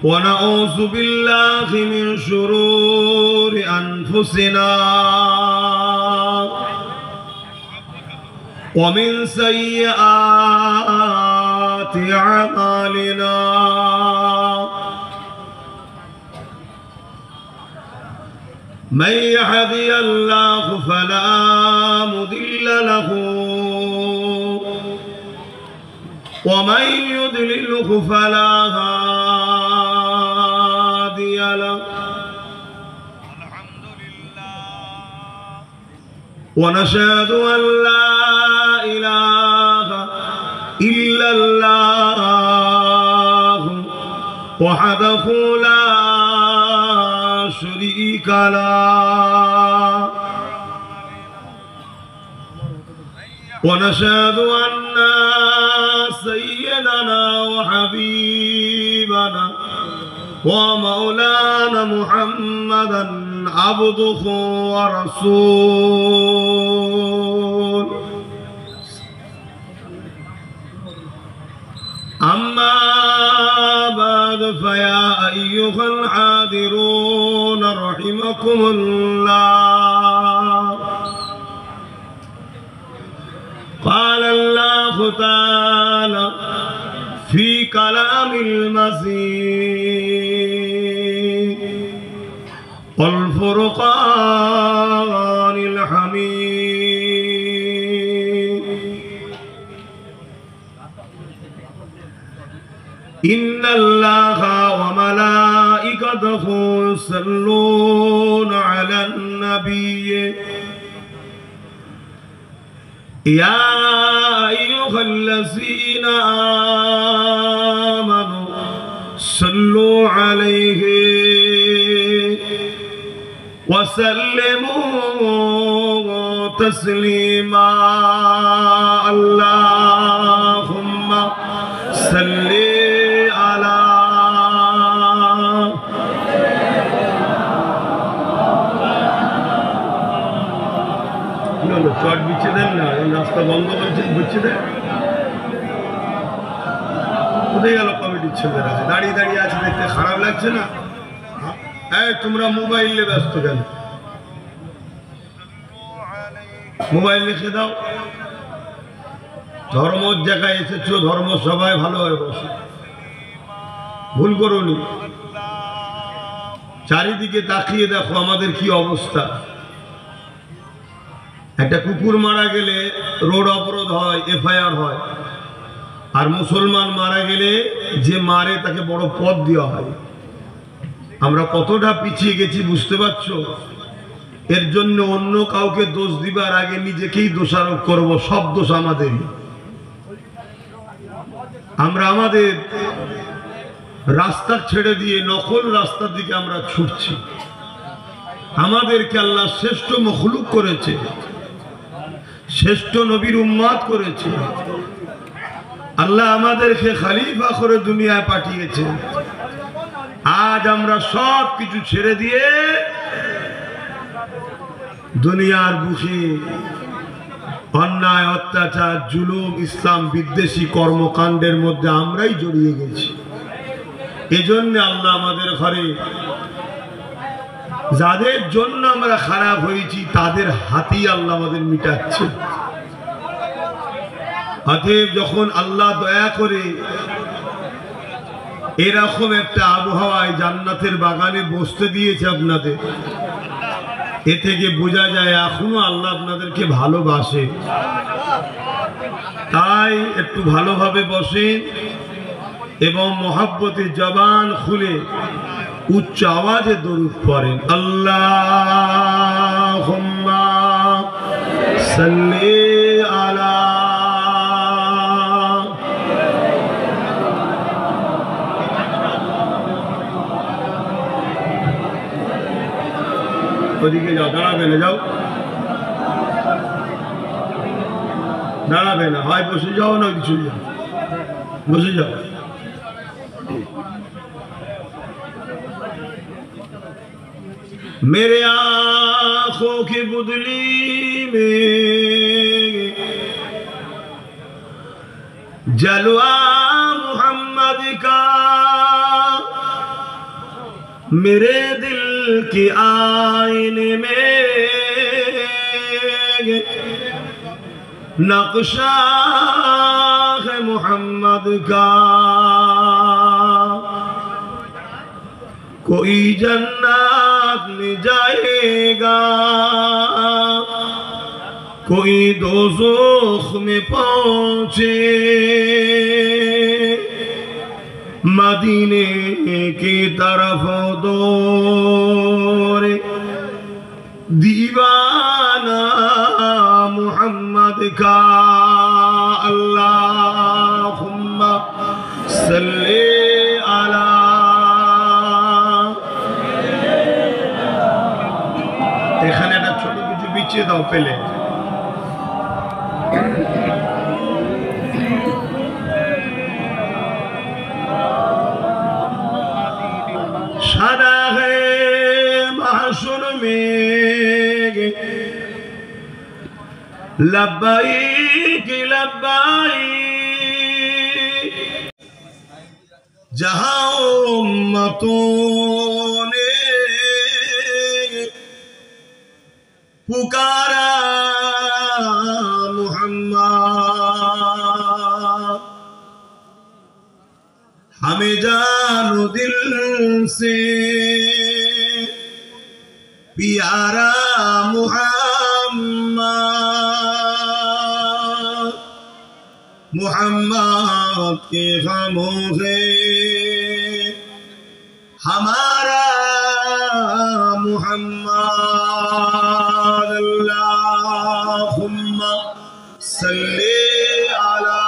Speaker 1: ونعوذ بالله من شرور أنفسنا ومن سيئات أعمالنا من يهدي الله فلا مضل له ومن يضلله فلا هادي له ونشهد أن لا إله إلا الله وحده لا شريك له ونشهد أن سيدنا وحبيبنا ومولانا محمدا عبده ورسوله أما بعد فيا أيها الحاضرون رحمكم الله قال الله تعالى في كلام المزيد والفرقان الحميد إن الله وملائكته يصلون على النبي يا أيها الذين آمنوا صلوا عليه وسلموا تسليما اللهم صل على চট বিছে দেন না, এই রাস্তা বন্ধ করছেন, বুঝছে দেন কোথায় গেল কমিটির ছেলেরা? দাঁড়িয়ে দাঁড়িয়ে আছে, দেখতে খারাপ লাগছে না? এই তোমরা মোবাইলে ব্যস্ত কেন? মোবাইল রেখে দাও। ধর্মর জায়গায় এসেছো, ধর্ম সবাই ভালোভাবে বসে, ভুল করোনি। চারিদিকে তাকিয়ে দেখো আমাদের কি অবস্থা। একটা কুকুর মারা গেলে রোড অবরোধ হয়, এফআইআর হয়, আর মুসলমান মারা গেলে যে মারে তাকে বড় পদ দেওয়া হয়। আমরা কতটা পিছিয়ে গেছি বুঝতে পারছো? এর জন্য অন্য কাউকে দোষ দিবার আগে নিজেকেই দোষারোপ করব, সব দোষ আমাদেরই। আমরা আমাদের রাস্তা ছেড়ে দিয়ে নকল রাস্তার দিকে আমরা ছুটছি। আমাদেরকে আল্লাহ শ্রেষ্ঠ মখলুক করেছে, শ্রেষ্ঠ নবীর উম্মাত করেছে। আল্লাহ আমাদেরকে খলিফা করে দুনিয়ায় পাঠিয়েছে। আজ আমরা সব কিছু ছেড়ে দিয়ে দুনিয়ার বুকে অন্যায় অত্যাচার জুলুম ইসলাম বিদ্বেষী কর্মকাণ্ডের মধ্যে আমরাই জড়িয়ে গেছি। এজন্য আল্লাহ আমাদের ঘরে যাদের জন্য আমরা খারাপ হয়েছি তাদের হাতেই আল্লাহ আমাদের মিটাচ্ছে। অতএব যখন আল্লাহ দয়া করে এরকম একটা আবহাওয়ায় জান্নাতের বাগানে বসতে দিয়েছে আপনাদের, এ থেকে বোঝা যায় এখনো আল্লাহ আপনাদেরকে ভালোবাসে। তাই একটু ভালোভাবে বসেন এবং মহব্বতের জবান খুলে উচ্চ আওয়াজে দরুদ পড়েন। আল্লাহুম্মা সাল্লি আলা ওদিকে যাও, দাঁড়াবে না, যাও দাঁড়াবে না, হয় বসে যাও না কিছু যাও, বসে যাও। मेरे आँखों की बुदली में जलवा मोहम्मद का, मेरे दिल के आईने में नक्शा है मोहम्मद का। कोई जन्नत में जाएगा, कोई दोज़ख में पहुंचे, मदीने की तरफ दौड़े दीवाना मोहम्मद का। अल्लाहुम्मा सल्ली अला এখানে একটা ছোট কিছু বিছিয়ে দাও পেলে। সাদা হে মাহশুর মে লব্বাইক লব্বাইক, जहां उम्मतों ने पुकारा मोहम्मद, हमें जानो दिल से प्यारा मोहम्मद, मोहम्मद के गमों से हमारा मोहम्मद। अल्लाहुम्मा सल्ली अला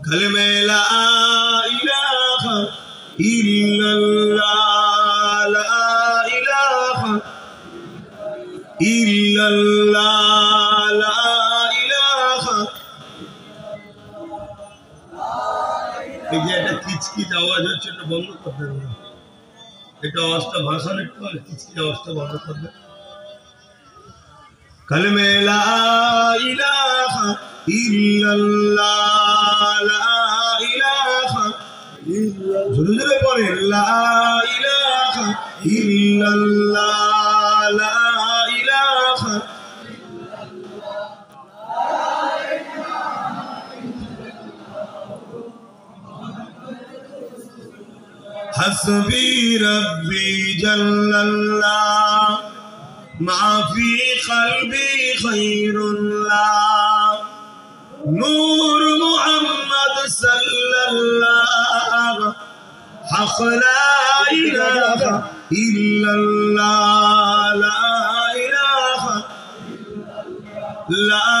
Speaker 1: कलमे ला इलाहा इल्लल्लाह, ला इलाहा इल्लल्लाह, ला इलाहा। এই যে একটা কিচকিচ আওয়াজ হচ্ছে, এটা বন্ধ করতে হবে। এটা আওয়াজটা ভাষণ একটু কিচকিচ আওয়াজটা বন্ধ করবে। कलमे ला इलाहा इल्लल्लाह, ला इलाहा জোরে জোরে পড়ে, লা ইলাহা ইল্লাল্লাহ, লা ইলাহা হাসবি রব্বি জাল্লাল্লাহ মা ফি কলবি খায়রুল্লাহ, নূর মুহাম্মদ সাল্লাল্লাহ, হক লা ইলাহা ইল্লাল্লাহ, লা ইলাহা লা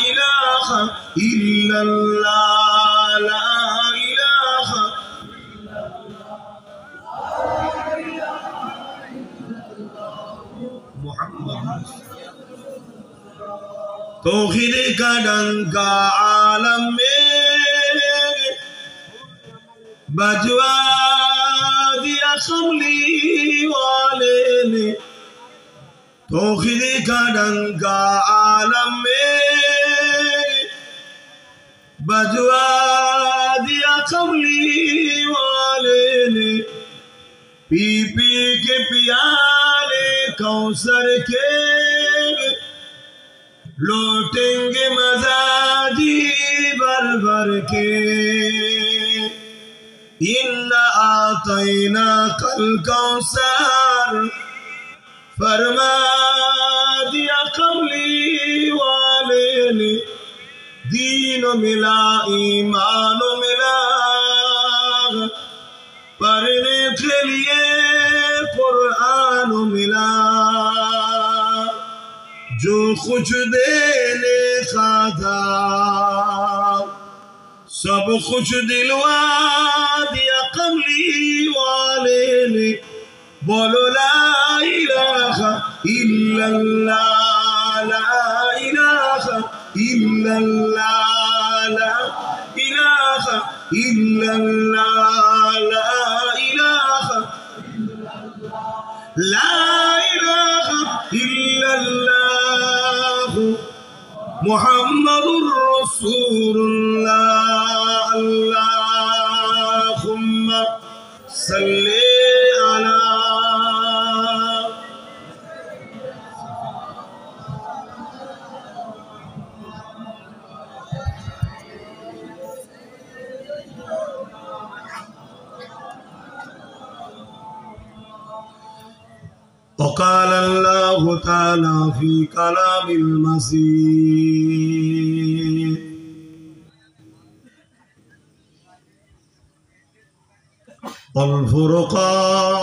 Speaker 1: ইলাহা ইল্লাল্লাহ, লা ইলাহা মুহাম্মদ। तौहीद का डंका आलम में बजवा दिया कमली वाले ने तौहीद का डंका आलम में बजवा दिया कमली वाले ने पी पी के पियाले कौसर के लौटेंगे मजाजी भर भर के इन्ना आतैना कल कौसर फरमा दिया कमली वाले ने दीन मिला ईमान मिला पढ़ने के लिए कुरान मिला जो कुछ देने का था सब कुछ दिलवा दिया कमली वाले ने बोलो ला इलाहा इल्लल्लाह ला इलाहा इल्लल्लाह ला इलाहा इल्लल्लाह ला इलाहा इल्लल्लाह मुहम्मदुर रसूलुल्लाह अल्लाहुम्मा सल्ली अला وقال الله تعالى في كلام المسيح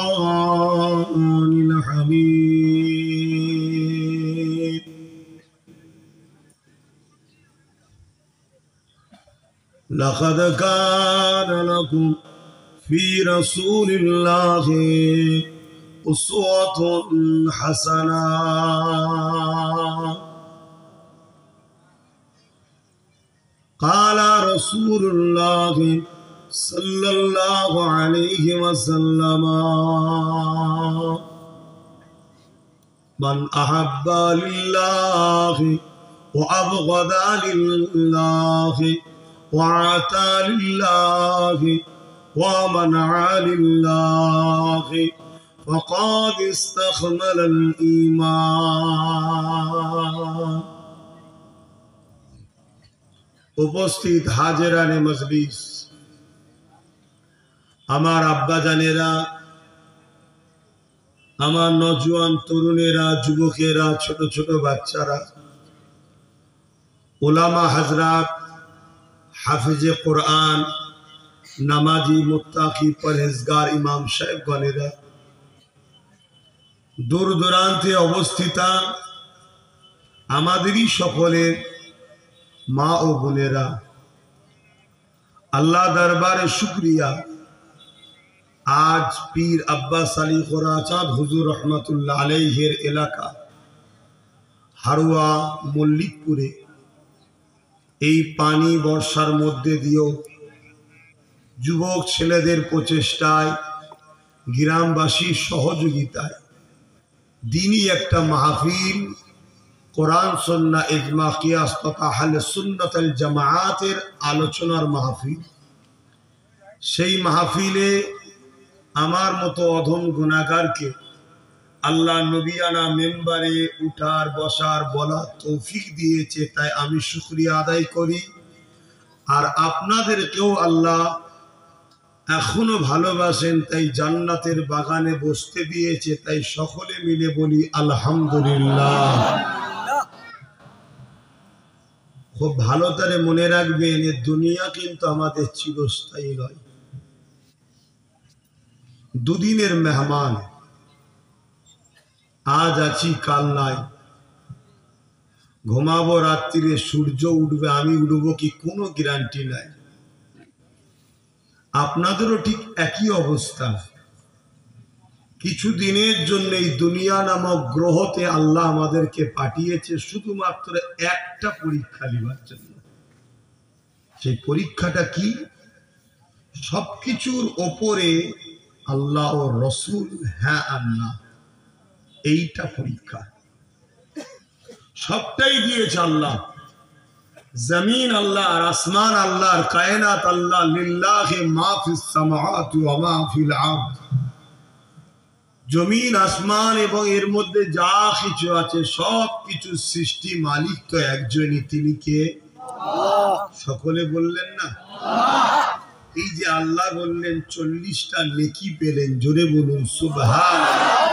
Speaker 1: والفرقان الحميد لقد كان لكم في رسول الله أسوة حسنة قال رسول الله صلى الله عليه وسلم من أحب لله وأبغض لله وعطى لله ومنع لله فقد استكمل الإيمان উপস্থিত হাজেরানে মজলিস আমার আব্বা জানেরা আমার নওজোয়ান তরুণেরা যুবকেরা ছোট ছোট বাচ্চারা উলামা হযরত হাফেজে কোরআন নামাজি মুত্তাকি পরহেজগার ইমাম সাহেবগণেরা দূর দূরান্তে অবস্থিত আমাদেরই সকলের মা ও বোনেরা আল্লাহ দরবারে শুকরিয়া আজ পীর আব্বাস আলী খোরাচাঁদ হুজুর রহমতুল্লাহ আলাইহির এলাকা হারুয়া মল্লিকপুরে এই পানি বর্ষার মধ্যে দিয়েও যুবক ছেলেদের প্রচেষ্টায় গ্রামবাসীর সহযোগিতায় দিনই একটা মাহফিল কোরআন সুন্নাহ ইজমা কিয়াস তথা আহলে সুন্নাত ওয়াল জামাআতের আলোচনার মাহফিল সেই মাহফিলে আমার মতো অধম গুনাহগারকে আল্লাহ নবিয়ানা মেম্বারে উঠার বসার বলার তৌফিক দিয়েছে তাই আমি শুকরিয়া আদায় করি আর আপনাদেরকেও আল্লাহ এখনো ভালোবাসেন তাই জান্নাতের বাগানে বসতে দিয়েছে তাই সকলে মিলে বলি আলহামদুলিল্লাহ খুব ভালো করে মনে রাখবেন এই দুনিয়া কিন্তু আমাদের চিরস্থায়ী নয় দুদিনের মেহমান আজ আছি কাল নাই ঘুমাবো রাত্রিরে সূর্য উঠবে আমি উঠবো কি কোনো গ্যারান্টি নাই আপনাদেরও ঠিক একই অবস্থা কিছু দিনের জন্য এই দুনিয়া নামক গ্রহতে আল্লাহ আমাদেরকে পাঠিয়েছে শুধুমাত্র একটা পরীক্ষা নেবার জন্য। সেই পরীক্ষাটা কি? সবকিছুর ওপরে আল্লাহ ও রসুল হ্যাঁ আল্লাহ, এইটা পরীক্ষা। সবটাই দিয়েছে আল্লাহ, জমিন আল্লাহ, আর আসমান আল্লাহ, আর কায়নাত আল্লাহ। লিল্লাহি মা ফিস সামাওয়াতি ওয়া মা ফিল আরদ। জমিন আসমান এবং এর মধ্যে যা কিছু আছে সব কিছু সৃষ্টি মালিক তো একজনই, তিনি কে? সকলে বললেন না? এই যে আল্লাহ বললেন 40টা নেকি পেলেন, জোরে বলুন সুবহানাল্লাহ।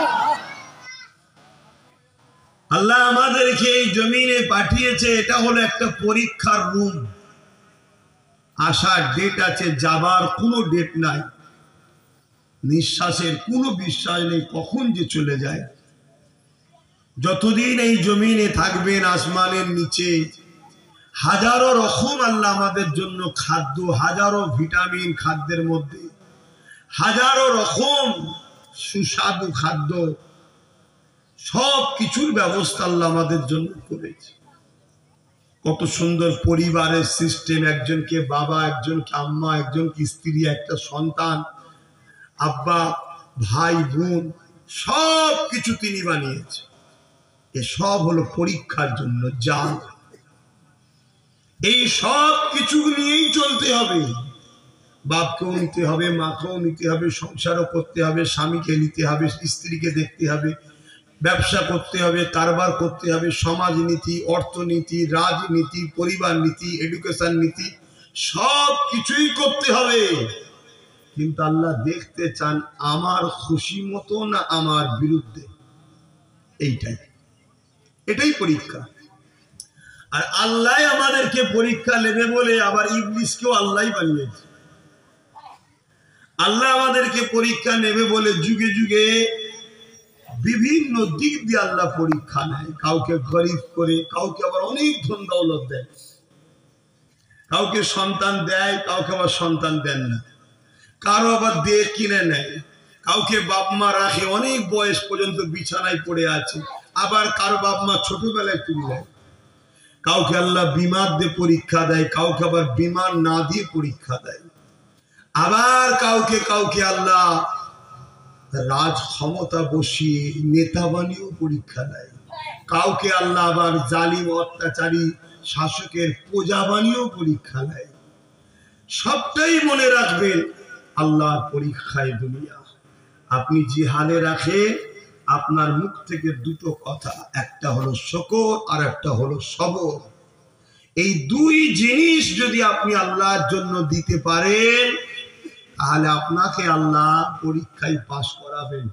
Speaker 1: আল্লাহ আমাদেরকে এই জমিনে পাঠিয়েছে, এটা হলো একটা পরীক্ষার রুম। আসার ডেট আছে, যাবার কোনো ডেট নাই, নিঃশ্বাসের কোনো বিশ্বাস নেই কখন যে চলে যায়। যতদিন এই জমিনে থাকবেন আসমানের নিচে হাজারো রকম আল্লাহ আমাদের জন্য খাদ্য, হাজারো ভিটামিন খাদ্যের মধ্যে, হাজারো রকম সুস্বাদু খাদ্য, সব কিছুর ব্যবস্থা আল্লাহ আমাদের জন্য করেছে। কত সুন্দর পরিবারের সিস্টেম, একজনকে বাবা, একজনকে আম্মা, একজনকে স্ত্রী, একটা সন্তান, আব্বা, ভাই, বোন, সব কিছু তিনি বানিয়েছে। এসব হলো পরীক্ষার জন্য। যা এই সব কিছু নিয়েই চলতে হবে। বাপকেও নিতে হবে, মাকেও নিতে হবে, সংসারও করতে হবে, স্বামীকে নিতে হবে, স্ত্রীকে দেখতে হবে, ব্যবসা করতে হবে, কারবার করতে হবে, সমাজনীতি, অর্থনীতি, রাজনীতি, পরিবার নীতি, এডুকেশন নীতি, সব কিছুই করতে হবে। কিন্তু আল্লাহ দেখতে চান আমার খুশি মতো না আমার বিরুদ্ধে। এটাই পরীক্ষা। আর আল্লাহ আমাদেরকে পরীক্ষা নেবে বলে আবার ইবলিসকেও আল্লাহ বানিয়েছে। আল্লাহ আমাদেরকে পরীক্ষা নেবে বলে যুগে যুগে বিভিন্ন দিক দিয়ে আল্লাহ পরীক্ষা নেয়। কাউকে গরিব করে, কাউকে আবার অনেক ধন দৌলত দেয়, কাউকে সন্তান দেয়, কাউকে আবার সন্তান দেন না, কারো আবার দেহ কিনে নেয়, কাউকে বাপ মা রাখে অনেক বয়স পর্যন্ত বিছানায় পড়ে আছে, আবার কারো বাপ মা ছোটবেলায় তুলে দেয়। কাউকে আল্লাহ বিমার দিয়ে পরীক্ষা দেয়, কাউকে আবার বিমান না দিয়ে পরীক্ষা দেয়। আবার কাউকে কাউকে আল্লাহ রাজ ক্ষমতা বসিয়ে নেতা বানিয়েও পরীক্ষা দেয়। কাউকে আল্লাহ আবার জালিম অত্যাচারী শাসকের প্রজা বানিয়েও পরীক্ষা দেয়। সবটাই মনে রাখবেন আল্লাহর পরীক্ষায় দুনিয়া। আপনি জিহাদে রাখে আপনার মুখ থেকে দুটো কথা, একটা হলো শুকর আর একটা হলো সবর। এই দুই জিনিস যদি আপনি আল্লাহর জন্য দিতে পারেন তাহলে আপনাকে আল্লাহ পরীক্ষায় পাশ করাবেন।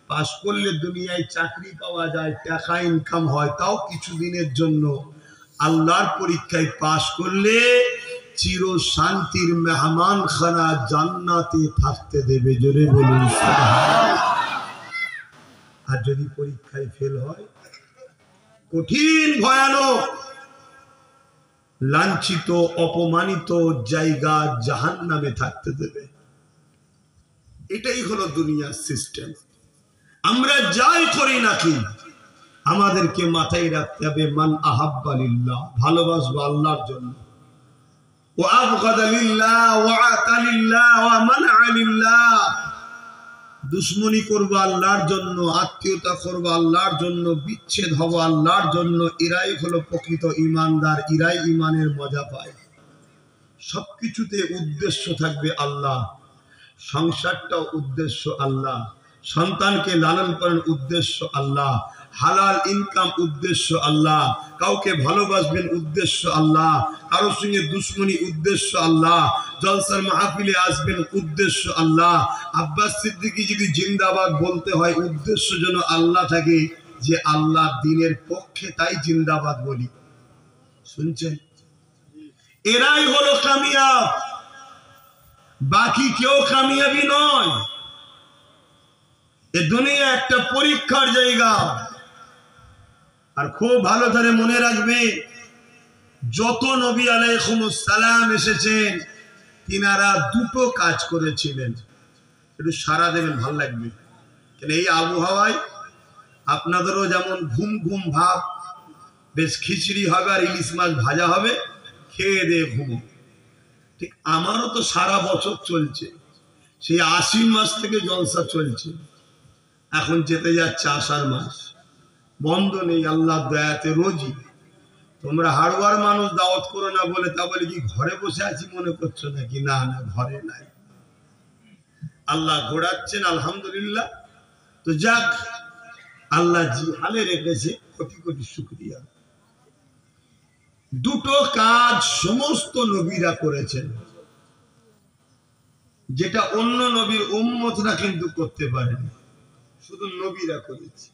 Speaker 1: পাশ করলে দুনিয়ায় চাকরি পাওয়া যায়, টাকা ইনকাম হয়, তাও কিছুদিনের জন্য। আল্লাহর পরীক্ষায় পাশ করলে চির শান্তির মেহমান খানা জান্নাতে থাকতে দেবে, জোরে বলুন সুবহানাল্লাহ। আর যদি পরীক্ষায় ফেল হয়, কঠিন ভয়ানক লাঞ্ছিত অপমানিত জায়গা জাহান্নামে থাকতে দেবে। এটাই হলো দুনিয়ার সিস্টেম। আমরা যাই করি নাকি আমাদেরকে মাথায় রাখতে হবে মান আহাব্বা লিল্লাহ, ভালোবাসবো আল্লাহর জন্য, ওয়া আবগাদা লিল্লাহ ওয়া আতা লিল্লাহ ওয়া মানআ লিল্লাহ। দুশমনি করব আল্লাহর জন্য, আত্মীয়তা করব আল্লাহর জন্য, বিচ্ছেদ হব আল্লাহর জন্য। এরাই হলো প্রকৃত ঈমানদার, এরাই ঈমানের মজা পায়। সবকিছুতে উদ্দেশ্য থাকবে আল্লাহ। সংসারটাও উদ্দেশ্য আল্লাহ, সন্তানকে লালন পালন উদ্দেশ্য আল্লাহ, হালাল ইনকাম উদ্দেশ্য আল্লাহ, কাউকে ভালোবাসবেন উদ্দেশ্য আল্লাহ, কারোর সঙ্গে দুশ্মনী উদ্দেশ্য আল্লাহ, জলসার মাহফিলে আসবেন উদ্দেশ্য আল্লাহ। আব্বাস সিদ্দিকী যদি জিন্দাবাদ বলতে হয় উদ্দেশ্য যেন আল্লাহ থাকে, যে আল্লাহ দ্বীনের পক্ষে, তাই জিন্দাবাদ বলি। শুনছেন? এরাই হলো কামিয়াব, বাকি কেউ কামিয়াবি নয়। এ দুনিয়া একটা পরীক্ষার জায়গা। আর খুব ভালো করে মনে রাখবে, যত নবী আলাইহিস সালাম এসেছেন তিনারা দুটো কাজ করেছিলেন। একটু সারা দেবেন, ভালো লাগবে। এই আবহাওয়ায় আপনাদেরও যেমন ঘুম ঘুম ভাব, বেশ খিচড়ি হবে আর ইলিশ মাছ ভাজা হবে, খেয়ে দিয়ে ঘুমো। ঠিক আমারও তো সারা বছর চলছে, সেই আশ্বিন মাস থেকে জলসা চলছে, এখন যেতে যাচ্ছে আষাঢ় মাস, বন্ধ নেই আল্লাহ দয়াতে রোজই। তোমরা হাড়ুয়ার মানুষ দাওয়াত করো না বলে তা বলে কি ঘরে বসে আছি মনে করছো নাকি? না না, ঘরে নাই, আল্লাহ ঘোরাচ্ছেন আলহামদুলিল্লাহ। তো যাক, আল্লাহ জি হালে রেখেছে, কোটি কোটি শুকরিয়া। দুটো কাজ সমস্ত নবীরা করেছেন, যেটা অন্য নবীর উম্মতরা কিন্তু করতে পারেনি, শুধু নবীরা করেছে।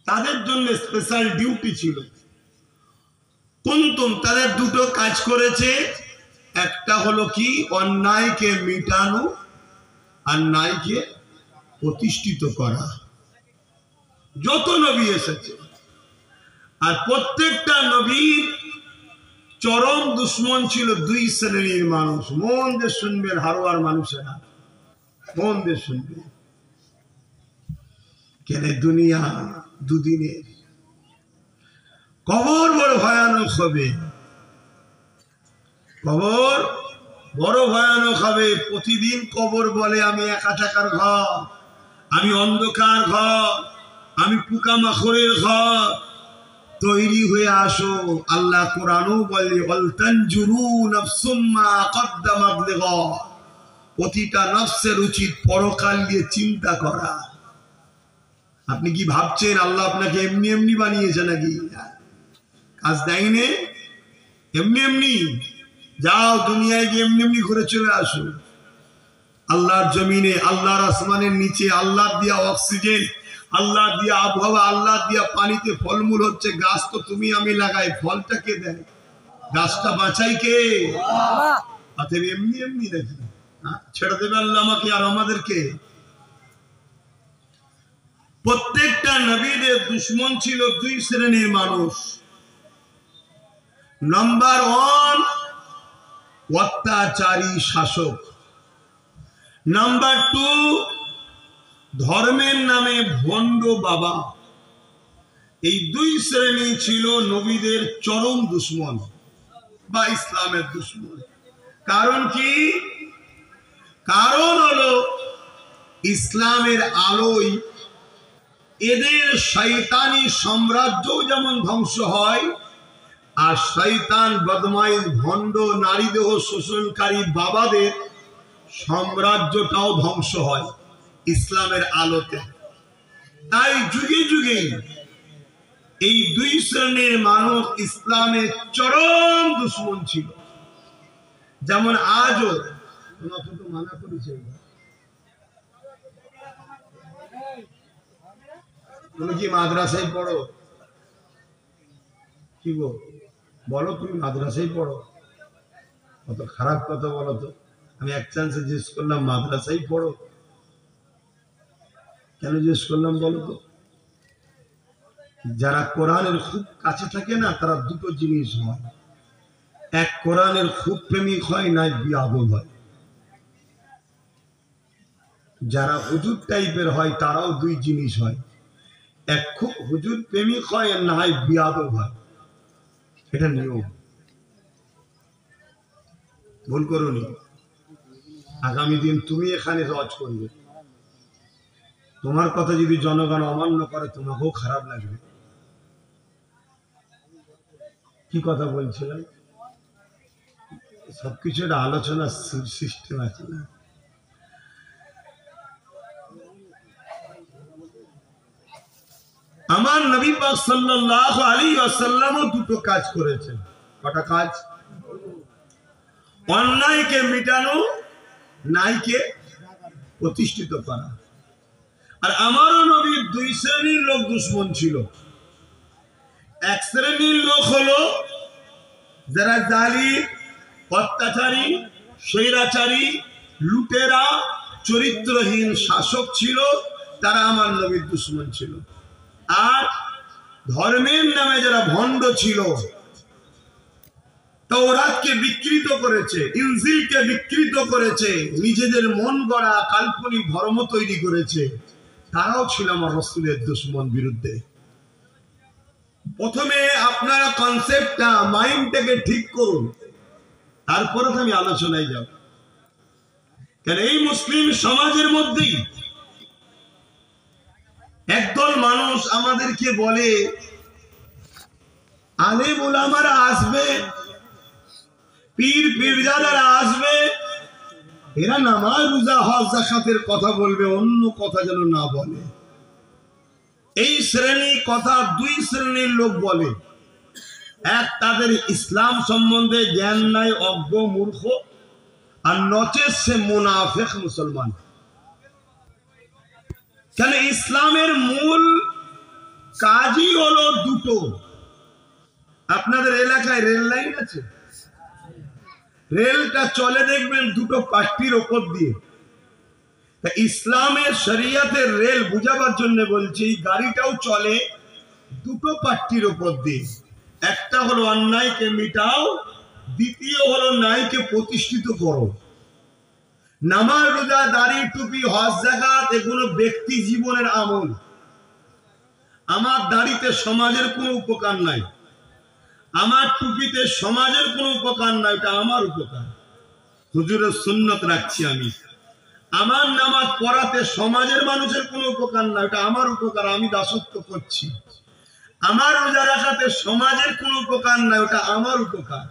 Speaker 1: তাদের জন্য স্পেশাল ডিউটি ছিল। কুনতুম, তাদের দুটো কাজ করেছে। একটা হলো কি, অন্যায়কে মিটানো আর ন্যায়কে প্রতিষ্ঠিত করা। যত নবী এসেছে, আর প্রত্যেকটা নবীর চরম দুশ্মন ছিল দুই শ্রেণীর মানুষ। মন দিয়ে শুনবেন হারোয়ার মানুষেরা, মন দিয়ে শুনবেন। কেন দুনিয়া দুদিনের, কবর বড় ভয়ানক হবে, কবর বড় ভয়ানক হবে। প্রতিদিন কবর বলে আমি একা টাকার ঘর, আমি অন্ধকার ঘর, আমি পোকামাকড়ের ঘর, তৈরি হয়ে আসো। আল্লাহ কোরআনও বলে ওয়ালতানজুরু নাফসুম মা কদ্দামাত লিগাদ, প্রতিটা নফসের উচিত পরকাল নিয়ে চিন্তা করা। আপনি কি ভাবছেন আল্লাহ আপনাকে এমনি এমনি বানিয়েছে নাকি? কাজ দেয়নি এমনি এমনি। যাও দুনিয়ায় গিয়ে এমনি এমনি ঘুরে চলে আসো। আল্লাহর জমিনে, আল্লাহর আসমানের নিচে আল্লাহ দিয়া অক্সিজেন, আল্লাহ দিয়া আবহাওয়া, আল্লাহ দিয়া পানিতে ফলমূল হচ্ছে। গাছ তো তুমি আমি লাগাই, ফলটা কে দেয়? গাছটা বাঁচাই কে? অতএব এমনি এমনি নাকি ছেড়ে দেবে আল্লাহ আমাকে আর আমাদেরকে? প্রত্যেকটা নবীদের দুশ্মন ছিল দুই শ্রেণীর মানুষ। নাম্বার 1, অত্যাচারী শাসক। নাম্বার 2, ধর্মের নামে ভণ্ড বাবা। এই দুই শ্রেণী ছিল নবীদের চরম দুশ্মন বা ইসলামের দুশ্মন। কারণ কি? কারণ হলো ইসলামের আলোয় এদের শয়তানি সাম্রাজ্য যেমন ধ্বংস হয়, আর শয়তান বদমাইশ ভণ্ড নারী দেহ শোষণকারী বাবাদের সাম্রাজ্যটাও ধ্বংস হয় ইসলামের আলোতে। তাই যুগে যুগে এই দুই শ্রেণীর মানুষ ইসলামের চরম দুশ্মন ছিল। যেমন আজও তোমাকে তো মানা করেছে, তুমি কি মাদ্রাসায় পড়ো? কি গো বলো, তুমি মাদ্রাসায় পড়ো? কত খারাপ কথা বলো তো। আমি এক চান্সে জিজ্ঞেস করলাম মাদ্রাসায় পড়ো? কেন জিজ্ঞেস করলাম বলো তো? যারা কোরআনের খুব কাছে থাকে না, তারা দুটো জিনিস হয়। এক, কোরআনের খুব প্রেমিক হয়, না বিয়াদব হয়। যারা হুজুর টাইপের হয় তারাও দুই জিনিস হয়, এক খুব হুজুর প্রেমিক হয়, আর না হয় বিয়াদব হয়। এটা নিয়ম, ভুল করোনি। আগামী দিন তুমি এখানে ওয়াজ করবে, তোমার কথা যদি জনগণ অমান্য করে তোমাকেও খারাপ লাগবে। কি কথা বলছিলাম? সবকিছু একটা আলোচনার সিস্টেম আছে না? আমার নবী পাক সাল্লাল্লাহু আলাইহি ওয়াসাল্লামও দুটো কাজ করেছেন। কটা কাজ? অন্যায়কে মিটানো, ন্যায়কে প্রতিষ্ঠিত করা। আর আমারও নবীর দুই শ্রেণীর লোক দুশ্মন ছিল। এক শ্রেণীর লোক হলো যারা জালিম, অত্যাচারী, স্বৈরাচারী, লুটেরা, চরিত্রহীন শাসক ছিল, তারা আমার নবীর দুশ্মন ছিল। আর ধর্মের নামে যারা ভণ্ড ছিল, তাওরাতকে বিকৃত করেছে, ইনজিলকে বিকৃত করেছে, নিজেদের মন গড়া কাল্পনিক ধর্ম তৈরি করেছে, তারাও ছিল আমার রাসূলের দুশমন বিরুদ্ধে। প্রথমে আপনারা কনসেপ্টটা মাইন্ডটাকে ঠিক করুন, তারপরে আমি আলোচনায় যাব। কারণ এই মুসলিম সমাজের মধ্যেই একদল মানুষ আমাদেরকে বলে আলেম ওলামারা আসবে, পীর পীরজাদারা আসবে, এরা নামাজ রোজা হজ যাকাতের কথা বলবে, অন্য কথা যেন না বলে। এই শ্রেণী কথা দুই শ্রেণীর লোক বলে। এক, তাদের ইসলাম সম্বন্ধে জ্ঞান নাই, অজ্ঞ মূর্খ, আর নচে সে মুনাফিক মুসলমান। কেন ইসলামের মূল কাজই হলো দুটো। আপনাদের এলাকায় রেল লাইন আছে, রেলটা চলে দেখবেন দুটো পাট্টির ওপর দিয়ে। ইসলামের শরিয়তের রেল বুঝাবার জন্য বলছি, গাড়িটাও চলে দুটো পাট্টির ওপর দিয়ে। একটা হলো অন্যায়কে মিটাও, দ্বিতীয় হলো ন্যায়কে প্রতিষ্ঠিত করো। নামাজ রোজা দাড়ি টুপি হজ যাকাত এগুলো ব্যক্তি জীবনের আমল। আমার দাড়িতে সমাজের কোনো উপকার নাই, আমার টুপিতে সমাজের কোনো উপকার নাই, এটা আমার উপকার। হুজুরের সুন্নত রাখছি আমি। আমার নামাজ পড়াতে সমাজের মানুষের কোনো উপকার নাই, এটা আমার উপকার, আমি দাসত্ব করছি। আমার রোজা রাখাতে সমাজের কোনো উপকার নাই, ওটা আমার উপকার।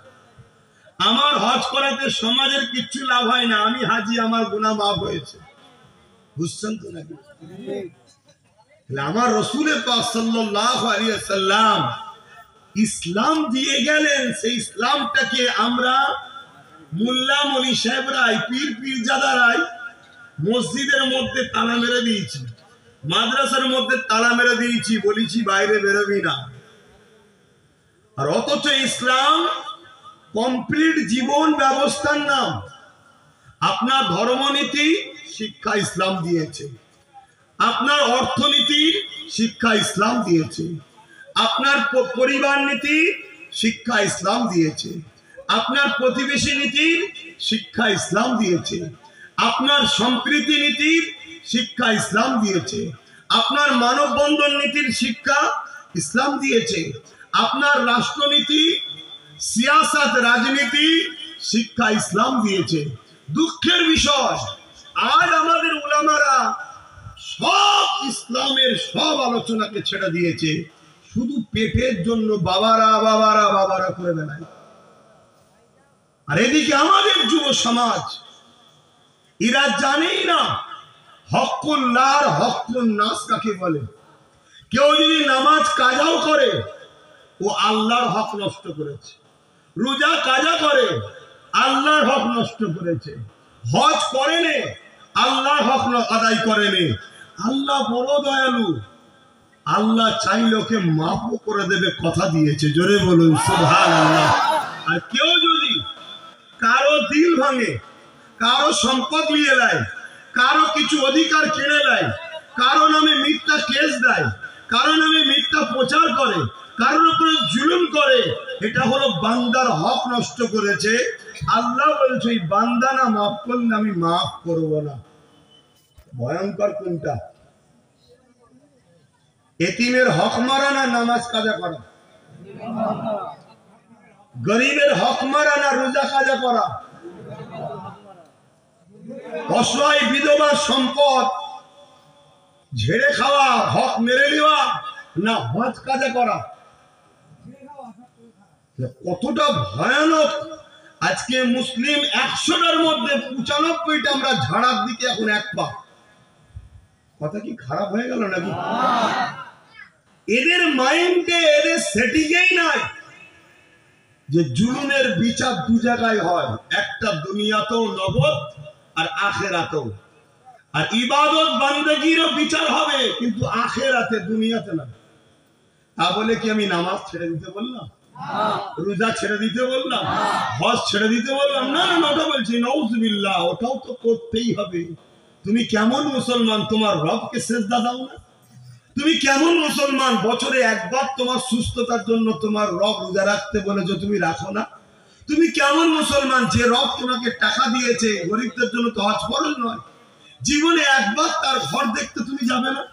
Speaker 1: আমার হজ করাতে সমাজের কিচ্ছু লাভ হয় না, আমি হাজি, আমার গুনাহ মাফ হয়েছে। বুঝছেন তো নাকি? আমার রাসূলের পাক সাল্লাল্লাহু আলাইহি ওয়াসাল্লাম ইসলাম দিয়ে গেলেন, সেই ইসলামটাকে আমরা মোল্লা মলি সাহেবরাই, পীর পীরজাদারাই মসজিদের মধ্যে তালা মেরে দিয়েছি, মাদ্রাসার মধ্যে তালা মেরে দিয়েছি, বলেছি বাইরে বেরোবি না। আর অথচ ইসলাম কমপ্লিট জীবন ব্যবস্থার নাম। আপনার ধর্মনীতি শিক্ষা ইসলাম দিয়েছে, আপনার অর্থনীতির শিক্ষা ইসলাম দিয়েছে, আপনার পরিবার নীতি শিক্ষা ইসলাম দিয়েছে, আপনার প্রতিবেশী নীতির শিক্ষা ইসলাম দিয়েছে, আপনার সম্প্রীতি নীতির শিক্ষা ইসলাম দিয়েছে, আপনার মানববন্ধন নীতির শিক্ষা ইসলাম দিয়েছে, আপনার রাষ্ট্রনীতি, সিয়াসত, রাজনীতি শিক্ষা ইসলাম দিয়েছে। দুঃখের বিষয়, আজ আমাদের উলামারা সব ইসলামের সব আলোচনাকে ছেড়ে দিয়েছে, শুধু পেটের জন্য বাবারা বাবারা বাবারা করে বেড়ায়। আর এদিকে আমাদের যুব সমাজ, এরা জানেই না হক্কুল্লাহ আর হক্কুন নাস কাকে বলে। কেউ যদি নামাজ কাজাও করে, ও আল্লাহর হক নষ্ট করেছে। রোজা কাজা করে, আল্লাহর হক নষ্ট করেছে। হজ করে নে, আল্লাহর হক আদায় করে নে। আল্লাহ বড় দয়ালু, আল্লাহ চাইলে ওকে মাফও করে দেবে, কথা দিয়েছে। জোরে বলুন সুবহানাল্লাহ। আর কেউ যদি কারো দিল ভাঙে, কারো সম্পদ নিয়ে নেয়, কারো কিছু অধিকার কেড়ে নেয়, কারো নামে মিথ্যা কেস দেয়, কারো নামে মিথ্যা প্রচার করে, কারোর উপরে জুলুম করে, এটা হলো বান্দার হক নষ্ট করেছে। আল্লাহ বলছে এই বান্দা না মাফ করলে আমি মাফ করব না। ভয়ঙ্কর কোনটা? এতিমের হক মারা না নামাজ কাজা করা? গরিবের হক মারা না রোজা কাজা করা? অসহায় বিধবার সম্পদ ঝেড়ে খাওয়া, হক মেরে নেওয়া, না হজ কাজা করা? কতটা ভয়ানক! আজকে মুসলিম 100টার মধ্যে 95টা আমরা ঝাড়ার দিকে এখন এক পা। কথা কি খারাপ হয়ে গেল নাকি? এদের মাইন্ডে, এদের সেটিংই নাই যে জুলুমের বিচার দু জায়গায় হয়, একটা দুনিয়াতেও নগদ আর আখেরাতেও। আর ইবাদত বান্দেগীরও বিচার হবে, কিন্তু আখেরাতে, দুনিয়াতে না। তা বলে কি আমি নামাজ ছেড়ে দিতে বললাম? রোজা ছেড়ে দিতে বললাম? হজ ছেড়ে দিতে বললাম? না না, ওটা বলছি নাউজুবিল্লাহ, ওটাও তো করতেই হবে। তুমি কেমন মুসলমান তোমার রবকে সিজদা দাও না? তুমি কেমন মুসলমান বছরে একবার তোমার সুস্থতার জন্য তোমার রব রোজা রাখতে বলেছো, তুমি রাখো না? তুমি কেমন মুসলমান যে রব তোমাকে টাকা দিয়েছে, গরিবদের জন্য তো হজ ফরজ নয়, জীবনে একবার তার ঘর দেখতে তুমি যাবে না?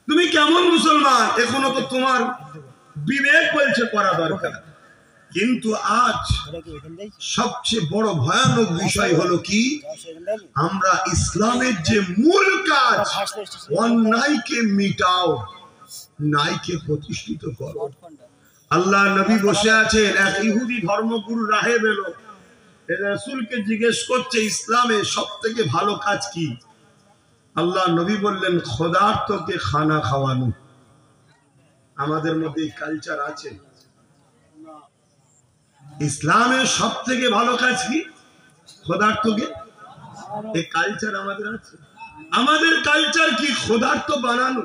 Speaker 1: তুমি কেমন মুসলমান এখনো তো তোমার বিবেক বলছে করা দরকার। কিন্তু আজ সবচেয়ে বড় ভয়ানক বিষয় হলো কি, আমরা ইসলামের যে মূল কাজ অন্যায়কে মিটাও, ন্যায়কে প্রতিষ্ঠিত করো। আল্লাহ নবী বসে আছেন, এক ইহুদি ধর্মগুরু রাহেব এলো, রাসূলকে জিজ্ঞেস করছে ইসলামে সব থেকে ভালো কাজ কি? আল্লাহ নবী বললেন খোদার্থকে খানা খাওয়ানো। আমাদের মধ্যে এই কালচার আছে। ইসলামের সব থেকে ভালো কাজ কি? খোদার্থকে। এই কালচার আমাদের আছে। আমাদের কালচার কি? খোদার্থ বানানো।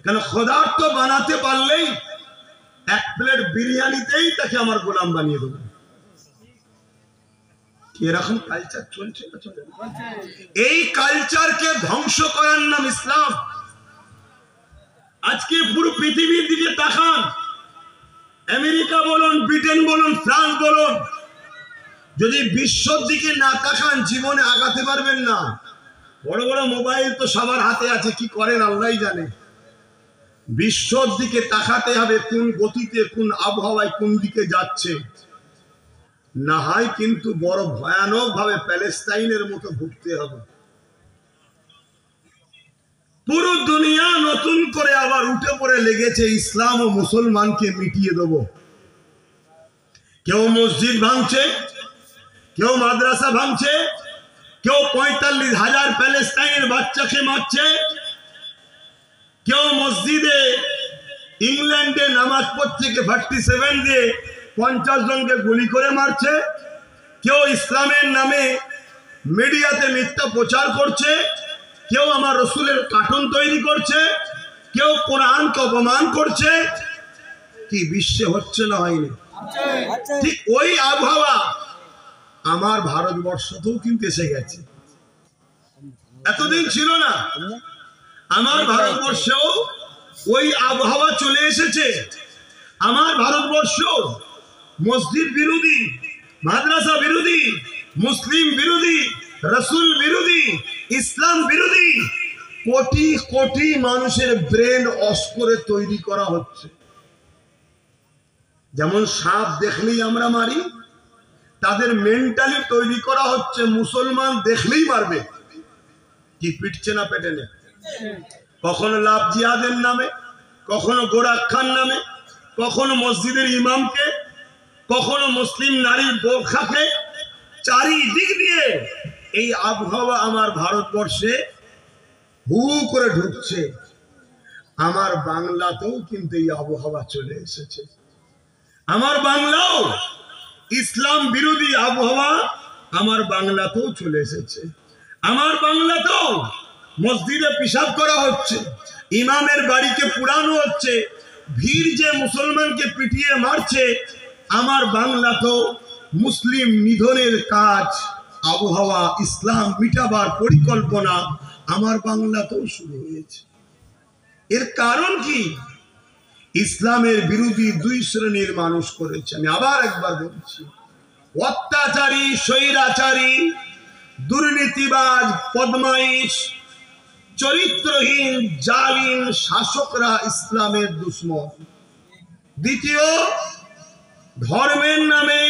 Speaker 1: কেন খোদার্থ বানাতে পারলেই এক প্লেট বিরিয়ানিতেই তাকে আমার গোলাম বানিয়ে দেবো। এরকম কালচার চলছে না? চলে না। এই কালচারকে ধ্বংস করার নাম ইসলাম। আজকে পুরো পৃথিবীর দিকে তাকান, আমেরিকা বলুন, ব্রিটেন বলুন, ফ্রান্স বলুন, যদি বিশ্বর দিকে না তাকান জীবনে আগাতে পারবেন না। বড় বড় মোবাইল তো সবার হাতে আছে, কি করেন আল্লাহই জানে। বিশ্বর দিকে তাকাতে হবে কোন গতিতে, কোন আবহাওয়ায় কোন দিকে যাচ্ছে। না হয় কিন্তু বড় ভয়ানক ভাবে প্যালেস্টাইনের মতো ভুগতে হবে। পুরো দুনিয়া নতুন করে আবার উঠে পড়ে লেগেছে ইসলাম ও মুসলমানকে মিটিয়ে দেব। কেউ মসজিদ ভাঙছে, কেউ মাদ্রাসা ভাঙছে, কেউ 45,000 প্যালেস্টাইনের বাচ্চাকে মারছে, কেউ মসজিদে ইংল্যান্ডে নামাজ পড়ছে 47 দিয়ে 50 জনকে গুলি করে মারছে, কেউ ইসলামের নামে মিডিয়াতে মিথ্যা প্রচার করছে, কেউ আমার রসুলের কার্টুন তৈরি করছে, কেউ কোরআনকে অপমান করছে। কি বিশ্বে হচ্ছে না হয়নি? ঠিক ওই আবহাওয়া আমার ভারতবর্ষতেও কিন্তু এসে গেছে। এতদিন ছিল না, আমার ভারতবর্ষেও ওই আবহাওয়া চলে এসেছে। আমার ভারতবর্ষ মসজিদ বিরোধী, মাদ্রাসা বিরোধী, মুসলিম বিরোধী, রসুল বিরোধী, ইসলাম বিরোধী কোটি কোটি মানুষের ব্রেন ওয়াশ করে তৈরি করা হচ্ছে। যেমন সাপ দেখলেই আমরা মারি, তাদের মেন্টালি তৈরি করা হচ্ছে মুসলমান দেখলেই মারবে। কি পিটছে না পেটে নে? কখনো লাভ জিহাদের নামে, কখনো গোরাক্ষার নামে, কখনো মসজিদের ইমামকে, কখনো মুসলিম নারীর বোরখাকে, চারিদিক দিয়ে এই আবহাওয়া আমার ভারতবর্ষে হু করে ঢুকছে। আমার বাংলাতেও কিন্তু এই আবহাওয়া চলে এসেছে। আমার বাংলাও ইসলাম বিরোধী আবহাওয়া আমার বাংলাতেও চলে এসেছে। আমার বাংলাতেও মসজিদে পিশাব করা হচ্ছে, ইমামের বাড়িকে পুরানো হচ্ছে, ভিড় যে মুসলমানকে পিটিয়ে মারছে। আমার বাংলাতেও মুসলিম নিধনের কাজ, আবহাওয়া, ইসলাম মিটাবার পরিকল্পনা আমার বাংলাতেও শুরু হয়েছে। এর কারণ কি? ইসলামের বিরোধী দুই শ্রেণীর মানুষ করেছে। আমি আবার একবার বলছি, অত্যাচারী, স্বৈরাচারী, দুর্নীতিবাজ, বদমাইশ, চরিত্রহীন, জালিম শাসকরা ইসলামের দুশমন। দ্বিতীয়, ধর্মের নামে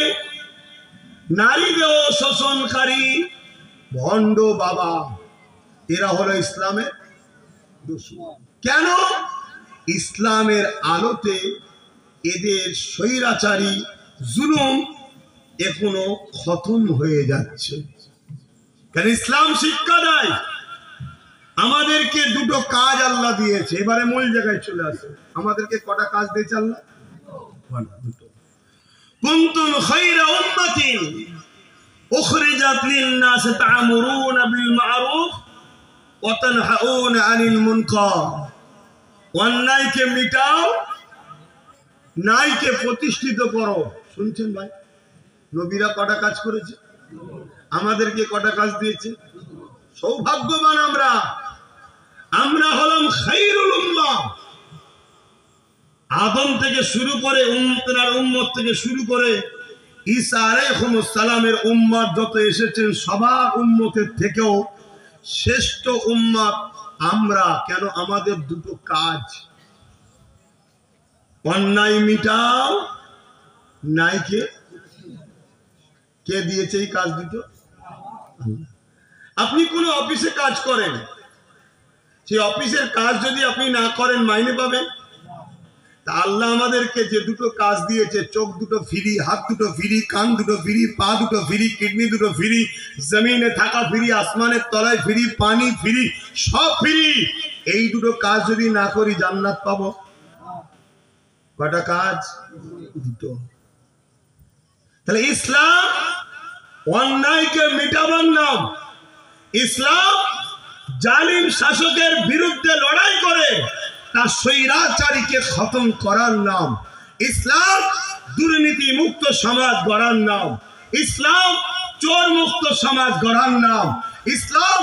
Speaker 1: নারীদেহ শোষণকারী ভণ্ড বাবা, এরা হলো ইসলামের দুশমন। কেন? ইসলামের আলোতে এদের স্বৈরাচারী জুলুম এখনো খতম হয়ে যাচ্ছে। কারণ ইসলাম শিক্ষা দেয় আমাদেরকে দুটো কাজ আল্লাহ দিয়েছে। এবারে মূল জায়গায় চলে আসে, আমাদেরকে কটা কাজ দিয়েছে আল্লাহ? দুটো। কুনতুম খায়রা উম্মাতিন উখরিজাত লিন-নাস তা'মুরুনা বিল মা'রুফ ওয়া তানহাউনা আনিল মুনকার। অন্যায়কে মিটাও, ন্যায়কে প্রতিষ্ঠিত করো। শুনছেন ভাই? নবীরা কটা কাজ করেছে, আমাদেরকে কটা কাজ দিয়েছে? সৌভাগ্যবান আমরা। আমরা হলাম খায়রুল উম্মাহ। আদম থেকে শুরু করে উম্মত থেকে শুরু করে ঈসা আলাইহিস সালামের উম্মত যত এসেছেন সবার উম্মতের থেকেও শ্রেষ্ঠ উম্মত আমরা কেন আমাদের দুটো কাজ, অন্যায় মিটাও, ন্যায়কে কে দিয়েছে এই কাজ দুটো? আপনি কোন অফিসে কাজ করেন, সেই অফিসের কাজ যদি আপনি না করেন মাইনে পাবেন? তা আল্লাহ আমাদেরকে যে দুটো কাজ দিয়েছে, চোখ দুটো ফ্রি, হাত দুটো ফ্রি, কান দুটো ফ্রি, পা দুটো ফ্রি, কিডনি দুটো ফ্রি, জমিনে থাকা ফ্রি, আসমানের তলায় ফ্রি, পানি ফ্রি, সব ফ্রি, এই দুটো কাজ যদি না করি জান্নাত পাবো? কটা কাজ? দুটো। তাহলে ইসলাম অন্যায়কে মিটাবার নাম, ইসলাম জালিম শাসকের বিরুদ্ধে লড়াই করে তার স্বৈরাচারীকে খতম করার নাম, ইসলাম দুর্নীতি মুক্ত সমাজ গড়ার নাম, ইসলাম চোর মুক্ত সমাজ গড়ার নাম, ইসলাম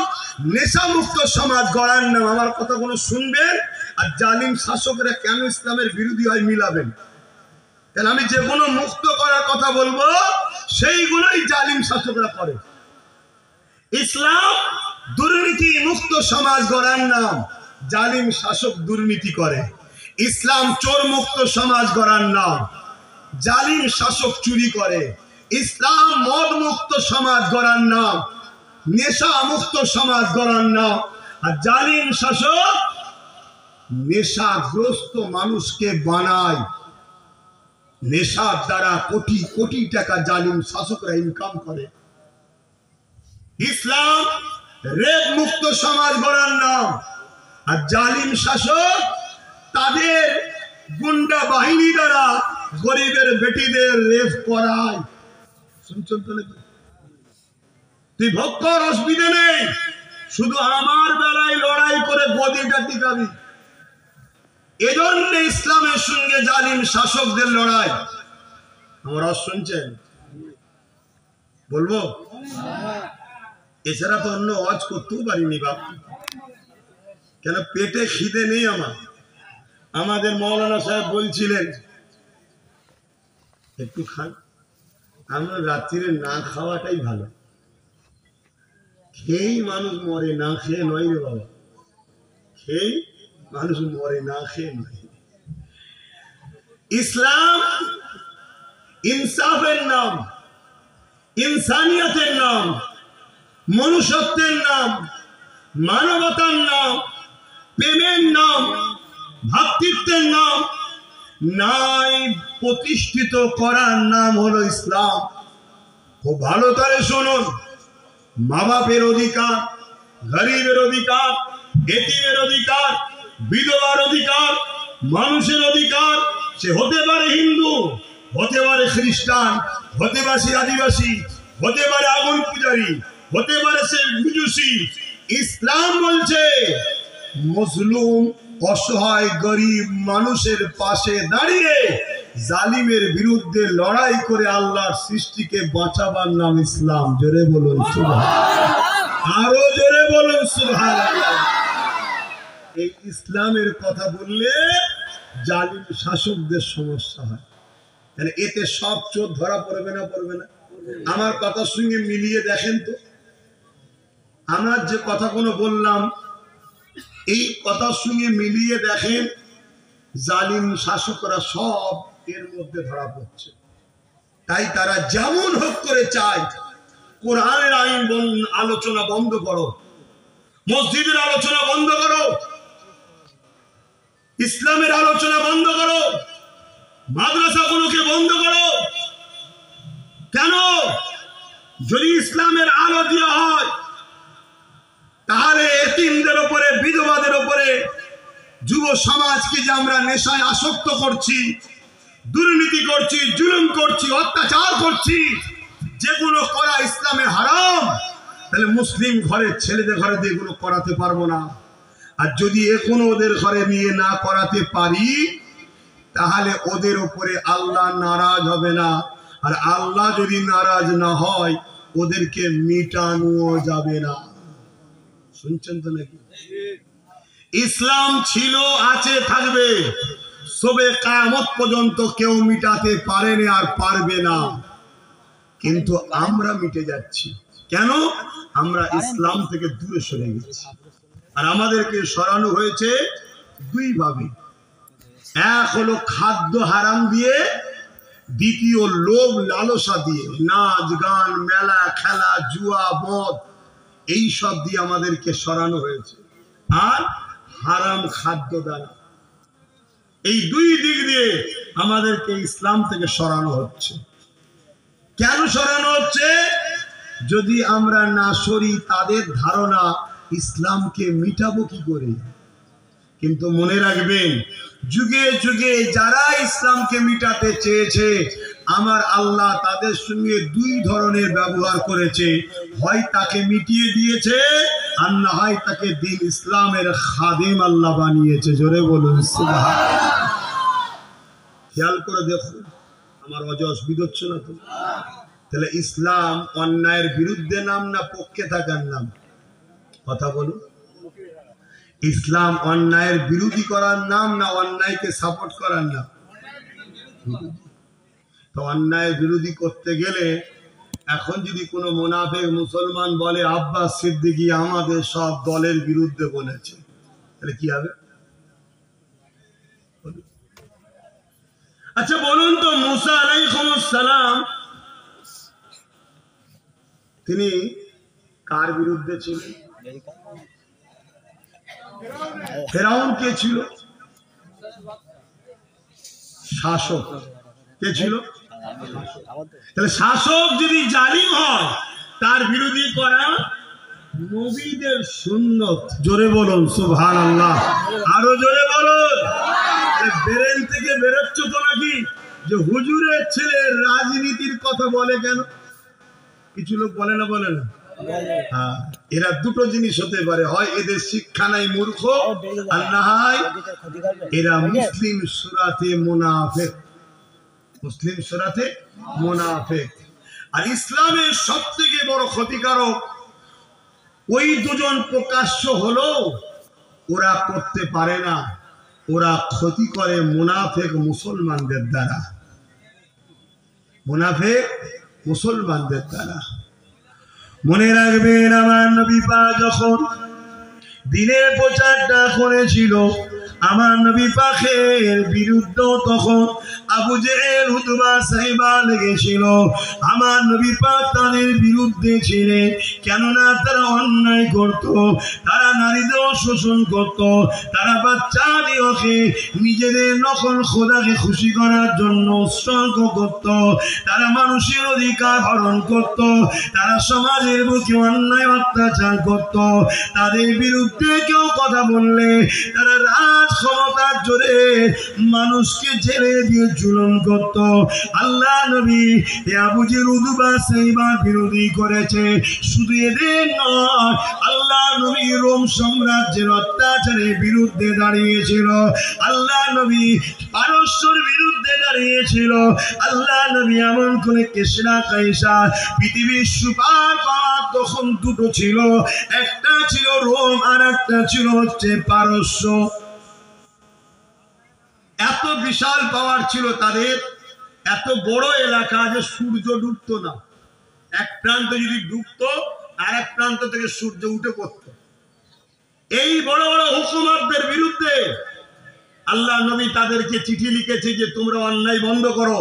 Speaker 1: নেশা মুক্ত সমাজ গড়ার নাম। আমার কথা কোনো শুনবেন? আর জালিম শাসকরা কেন ইসলামের বিরোধী হয় মিলাবেন? তাহলে আমি যেগুলো মুক্ত করার কথা বলবো সেইগুলোই জালিম শাসকরা করে। ইসলাম দুর্নীতি মুক্ত সমাজ গড়ার নাম, জালিম শাসক দুর্নীতি করে। ইসলাম চোর মুক্ত সমাজ গড়ার নাম, জালিম শাসক চুরি করে। ইসলাম মদ মুক্ত সমাজ গড়ার নাম, নেশা মুক্ত সমাজ গড়ার নাম। আর জালিম শাসক নেশাগ্রস্ত মানুষকে বানায়, নেশার দ্বারা কোটি কোটি টাকা জালিম শাসকরা ইনকাম করে। ইসলাম রেপ মুক্ত সমাজ গড়ার নাম, আর জালিম শাসক তাদের গুন্ডা বাহিনী দ্বারা গরিবের বেটিদের রেপ করায়। শুনছেন তো নাকি? তুই ভোগ কর, অসুবিধা নেই, শুধু আমার বেলায় লড়াই করে গদিটা টিকাবি। এজন্য ইসলামের সঙ্গে জালিম শাসকদের লড়াই। আমরা শুনছেন? বলবো? এছাড়া তো অন্য ওয়াজ করতেও পারিনি বাপ, কেন পেটে খিদে নেই আমার। আমাদের মৌলানা সাহেব বলছিলেন একটু খান, আমরা রাত্রিরে না খাওয়াটাই ভালো। খেয়েই মানুষ মরে, না খেয়ে নয় রে বাবা, খেয়েই মানুষ মরে, না খেয়ে নয়। ইসলাম ইনসাফের নাম, ইনসানিয়তের নাম, মনুষ্যত্বের নাম, মানবতার নাম, প্রেমের নাম, ভ্রাতৃত্বের নাম, নাই প্রতিষ্ঠিত করার নাম হলো ইসলাম। খুব ভালো করে শুনুন, মা বাপের অধিকার, গরিবের অধিকার, এতিমের অধিকার, বিধবার অধিকার, মানুষের অধিকার, সে হতে পারে হিন্দু, হতে পারে খ্রিস্টান, হতে পারে আদিবাসী, হতে পারে আগুন পূজারী, হতে পারে সে বুজুসি। ইসলাম বলছে মজলুম অসহায় গরিব মানুষের পাশে দাঁড়িয়ে জালিমের বিরুদ্ধে লড়াই করে আল্লাহর সৃষ্টিকে বাঁচাবার নাম ইসলাম। জোরে বলুন সুবহানাল্লাহ, আরো জোরে বলুন সুবহানাল্লাহ। এই ইসলামের কথা বললে জালিম শাসকদের সমস্যা হয়। তাহলে এতে সব চোর ধরা পড়বে না? পড়বে না? আমার কথার সঙ্গে মিলিয়ে দেখেন তো, আমার যে কথাগুলো বললাম এই কথার সঙ্গে মিলিয়ে দেখেন, জালিম শাসকরা সব এর মধ্যে ধরা পড়ছে। তাই তারা যেমন হোক করে চায় কোরআনের আইন আলোচনা বন্ধ করো, মসজিদের আলোচনা বন্ধ করো, ইসলামের আলোচনা বন্ধ করো, মাদ্রাসাগুলোকে বন্ধ করো। কেন? যদি ইসলামের আলো দেওয়া হয় তাহলে এতিমদের উপরে, বিধবাদের উপরে, যুব সমাজকে যে আমরা নেশায় আসক্ত করছি, দুর্নীতি করছি, জুলুম করছি, অত্যাচার করছি, যেগুলো করা ইসলামে হারাম, তাহলে মুসলিম ঘরের ছেলেদের ঘরে দিয়ে এগুলো করাতে পারবো না। আর যদি এখনো ওদের ঘরে নিয়ে না করাতে পারি তাহলে ওদের উপরে আল্লাহ নারাজ হবে না। আর আল্লাহ যদি নারাজ না হয় ওদেরকে মিটানো যাবে না। শুনছেন তো নাকি? ইসলাম ছিল, আছে, থাকবে, সবে কিয়ামত পর্যন্ত কেউ মিটাতে পারেনি আর পারবে না। কিন্তু আমরা মিটে যাচ্ছি কেন? আমরা ইসলাম থেকে দূরে সরে গেছি। আর আমাদেরকে সরানো হয়েছে দুই ভাবে। এক হলো খাদ্য হারাম দিয়ে, দ্বিতীয় লোভ লালসা দিয়ে, নাচ গান মেলা খেলা জুয়া মদ এই সব দিয়ে আমাদেরকে সরানো হয়েছে, আর হারাম খাদ্য দ্বারা। এই দুই দিক দিয়ে আমাদেরকে ইসলাম থেকে সরানো হচ্ছে। কেন সরানো হচ্ছে? যদি আমরা না সরি, তাদের ধারণা ইসলামকে মিটাবো কি করে। কিন্তু মনে রাখবেন, যুগে যুগে যারা ইসলামকে মিটাতে চেয়েছে, আমার আল্লাহ তাদের সঙ্গে দুই ধরনের ব্যবহার করেছে। হয় তাকে মিটিয়ে দিয়েছে, আর না হয় তাকে দিন ইসলামের খাদেম আল্লাহ বানিয়েছে। জোরে বলুন সুবহানাল্লাহ। খেয়াল করে দেখুন, আমার অসুবিধা হচ্ছে না তো? তাহলে ইসলাম অন্যায়ের বিরুদ্ধে নাম না পক্ষে থাকার নাম? কথা বলুন। ইসলাম অন্যায়ের বিরোধী করার নাম না অন্যায়কে সাপোর্ট করার নাম? তো অন্যায়ের বিরোধী করতে গেলে এখন যদি কোনো মুনাফিক মুসলমান বলে আব্বাস সিদ্দিকী আমাদের সব দলের বিরুদ্ধে বলেছে, তাহলে কি হবে? আচ্ছা বলুন তো, মুসা আলাইহিস সালাম তিনি কার বিরুদ্ধে ছিলেন? ফেরাউন কে ছিল? শাসক। কে ছিল? তাহলে শাসক যদি জালিম হয়, তার বিরোধী করা নবীদের সুন্নত। জোরে বলুন সুবহানাল্লাহ। আরো জোরে বলুন। ব্রেন থেকে বেরোচ্ছ তো নাকি যে হুজুরের ছেলে রাজনীতির কথা বলে কেন? কিছু লোক বলে না, বলে না? হ্যাঁ, এরা দুটো জিনিস হতে পারে, হয় এদের শিক্ষা নাই মূর্খ, আর না হয় এরা মুসলিম সূরাতে মুনাফিক। মুসলিম সূরাতে মুনাফিক। আর ইসলামের সবথেকে বড় ক্ষতিকারক ওই দুজন প্রকাশ্য হলো, ওরা করতে পারে না, ওরা ক্ষতি করে মুনাফিক মুসলমানদের দ্বারা। মুনাফিক মুসলমানদের দ্বারা। মনে রাখবেন, আমার নবী পাক যখন দিনের প্রচারটা করেছিল, আমার নবী পাকের বিরুদ্ধে তখন আবু জেহেল উতবা সাইবা লেগেছিল। আমার নবী পাক তাদের বিরুদ্ধে ছিলেন, কেননা তারা অন্যায় করত, তারা নারীদের শোষণ করত, তারা বাচ্চাদেরকে নিজেদের নকল খোদাকে খুশি করার জন্য উৎসর্গ করত, তারা মানুষের অধিকার হরণ করত, তারা সমাজের বুকে অন্যায় অত্যাচার করত। তাদের বিরুদ্ধে কেউ কথা বললে তারা রাজ ক্ষমতার জোরে মানুষকে জেলে দিয়ে জুলুম করত। আল্লাহ নবী আবু জেহেল উতবা সাইবার বিরোধী করেছে। শুধু এদের নয়, আল্লাহ নবী রোম সাম্রাজ্যের অত্যাচারের বিরুদ্ধে দাঁড়িয়েছিল, আল্লাহ নবী পারস্যের বিরুদ্ধে দাঁড়িয়েছিল, আল্লাহ নবী এমন করে কিসরা কাইসার পৃথিবীর সুপার পাওয়ার তখন দুটো ছিল, একটা ছিল রোম আর একটা ছিল হচ্ছে পারস্য। এত বিশাল পাওয়ার ছিল তাদের, এত বড় এলাকা যে সূর্য ডুবতো না। এক প্রান্ত যদি ডুবতো, আর এক প্রান্ত থেকে সূর্য উঠে পড়তো। এই বড় বড় হুকুমতদের বিরুদ্ধে আল্লাহ নবী তাদেরকে চিঠি লিখেছে যে তোমরা অন্যায় বন্ধ করো,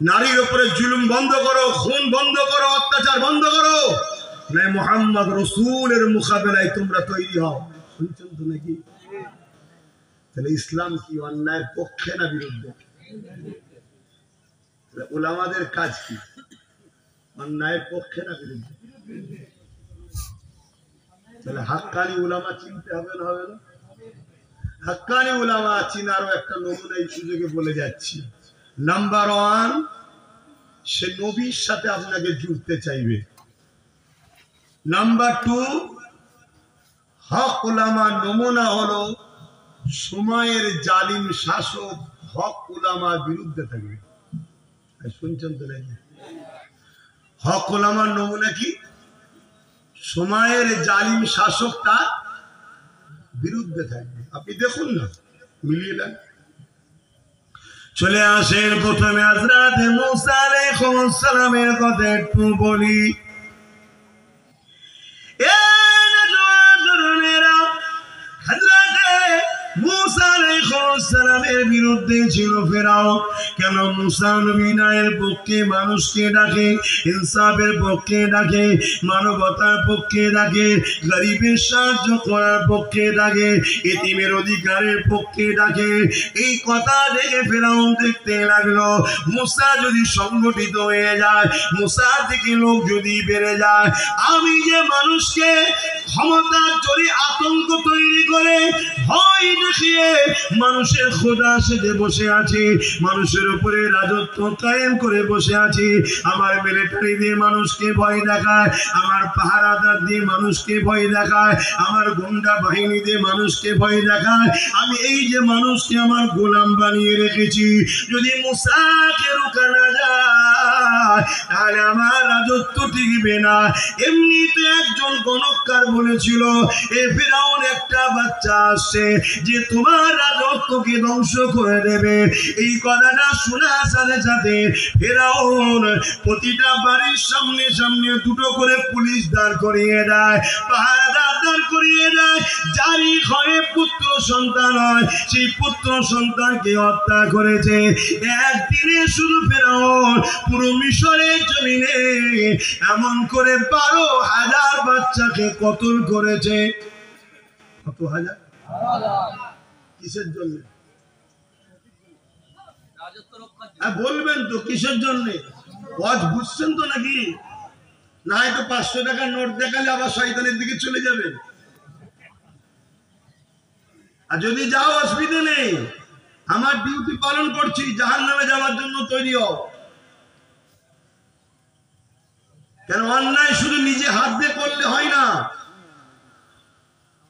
Speaker 1: নারীর উপরে জুলুম বন্ধ করো, খুন বন্ধ করো, অত্যাচার বন্ধ করো, না মুহাম্মদ রাসূলের মোকাবেলায় তোমরা তৈরি হও। শুনছেন তো নাকি? তাহলে ইসলাম কি অন্যায়ের পক্ষে না বিরুদ্ধে? উলামাদের কাজ কি? অন্যায়ের পক্ষে না বিরুদ্ধে? তাহলে হাক্কানি উলামা চিনতে হবে না, হবে না? হাক্কানি উলামা চিনারও একটা নমুনা এই সুযোগে বলে যাচ্ছি। নাম্বার 1, সে নবীর সাথে আপনাকে জুড়তে চাইবে। নাম্বার 2, হক উলামা নমুনা হলো সময়ের জালিম শাসক হক উলামার বিরুদ্ধে থাকবে। শুনছেন তো নাকি? হক উলামার নমুনা কি? সময়ের জালিম শাসক তার বিরুদ্ধে থাকবে। আপনি দেখুন না, মিলিয়ে দেন। চলে আসেন প্রথমে হযরত মুসা আলাইহিস সালামের কথা একটু বলি। আলাইহিসসালামের বিরুদ্ধে ছিল ফেরাউন। কেন? মুসা নবী ন্যায়ের পক্ষে মানুষকে ডাকে, ইনসাফের পক্ষে ডাকে, মানবতার পক্ষে ডাকে, গরিবের সাহায্য করার পক্ষে ডাকে, এতিমের অধিকারের পক্ষে ডাকে। এই কথা দেখে ফেরাউন দেখতে লাগলো মুসা যদি সংগঠিত হয়ে যায়, মুসা থেকে লোক যদি বেড়ে যায়, আমি যে মানুষকে ক্ষমতার জোরে আতঙ্ক তৈরি করে ভয় দেখিয়ে মানুষের খোদা সেজে বসে আছি, মানুষের উপরে রাজত্ব কায়েম করে বসে আছি, আমার মিলিটারি দিয়ে মানুষকে ভয় দেখায়, আমার পাহারাদার দিয়ে মানুষকে ভয় দেখায়, আমার গুন্ডা বাহিনী দিয়ে মানুষকে ভয় দেখায়, আমি এই যে মানুষকে আমার গোলাম বানিয়ে রেখেছি, যদি মুসাকে রুকানো যায় তাহলে আমার রাজত্ব টিকবে না। এমনিতে একজন গণককার বলেছিল এ ফেরাউন একটা বাচ্চা আসছে যে তোমার রাজত্বকে ধ্বংস করে দেবে। এই কথাটা শোনার সাথে সাথে ফেরাউন প্রতিটা বাড়ির সামনে সামনে দুটো করে পুলিশ দাঁড় করিয়ে দেয়, পাহারাদার দাঁড় করিয়ে দেয়, যারই ঘরে পুত্র সন্তান হয় সেই পুত্র সন্তানকে হত্যা করেছে। একদিনে শুধু ফেরাউন পুরো মিশরের জমিনে এমন করে 12,000 বাচ্চাকে কতল করেছে। কত হাজার? কিসের জন্য? বলবেন তো কিসের জন্য? ওয়াজ বুঝছেন তো নাকি? না হয়তো 500 টাকার নোট দেখালে আবার শয়তানের দিকে চলে যাবেন। আর যদি যাও অসুবিধা নেই, আমার ডিউটি পালন করছি, জাহান্নামে যাওয়ার জন্য তৈরি হও। কেন? অন্যায় শুধু নিজে হাত দিয়ে করলে হয় না,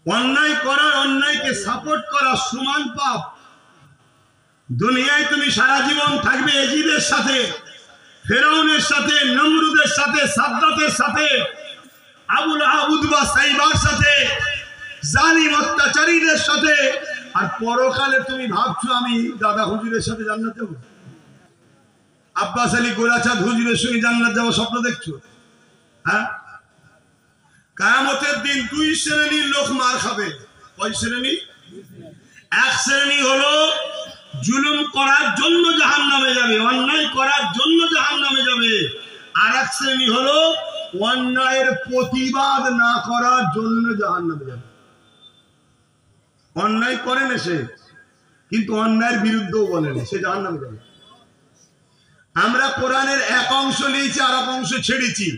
Speaker 1: অন্যায় করার, অন্যায়কে সাপোর্ট করা সমান পাপ। দুনিয়ায় তুমি সারা জীবন থাকবে এজিদের সাথে, ফেরাউনের সাথে, নমরুদের সাথে, সাদ্দাতের সাথে, আবু লাহাব, উতবা, সাইবার সাথে, জালিম অত্যাচারীদের সাথে, আর পরকালে তুমি ভাবছো আমি দাদা হুজুরের সাথে জান্নাত যাবো, আব্বাস আলী গোরাচাঁদ হুজুরের সঙ্গে জান্নাত যাবো স্বপ্ন দেখছো? হ্যাঁ, কিয়ামতের দিন 2 শ্রেণীর লোক মার খাবে। কয় শ্রেণী? এক শ্রেণী হলো জুলুম করার জন্য জাহান্নামে যাবে, অন্যায় করার জন্য জাহান্নামে যাবে। আর এক শ্রেণী হলো অন্যায়ের প্রতিবাদ না করার জন্য জাহান্নামে যাবে। অন্যায় করে না সে, কিন্তু অন্যায়ের বিরুদ্ধেও বলে না, সে জাহান্নামে যাবে। আমরা কোরআনের এক অংশ নিয়েছি, আর এক অংশ ছেড়েছি।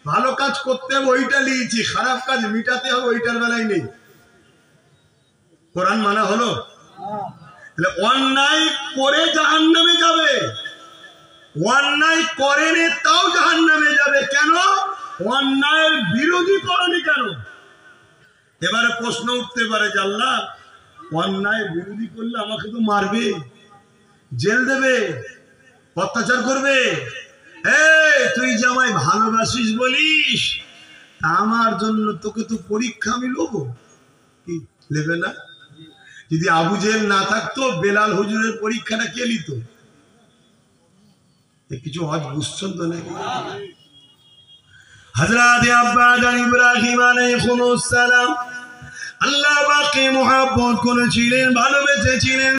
Speaker 1: ভালো কাজ করতে হবে ওইটা নিয়েছি, খারাপ কাজ মিটাতে হবে ওইটার বেলায় নেই। কোরআন মানা হলো? তাহলে অন্যায় করে জাহান্নামে যাবে, অন্যায় করেনি তাও জাহান্নামে যাবে। কেন? অন্যায়ের বিরোধী করেনি কেন? এবারে প্রশ্ন উঠতে পারে যে আল্লাহ, অন্যায় বিরোধী করলে আমাকে তো মারবে, জেল দেবে, অত্যাচার করবে। তুই যে আমায় ভালোবাসিস বলিস, আমার জন্য তোকে তো পরীক্ষা আমি নেবো। কি নেবে না? যদি আবু জেহেল না থাকতো, বেলাল হুজুরের পরীক্ষাটা কে নিত? কিছু আজ বুঝছেন তো নাকি? হযরত আব্বা জান ইব্রাহিম আলাইহিস সালাম আল্লাহ পাককে মহব্বত করেছিলেন, ভালোবেসেছিলেন।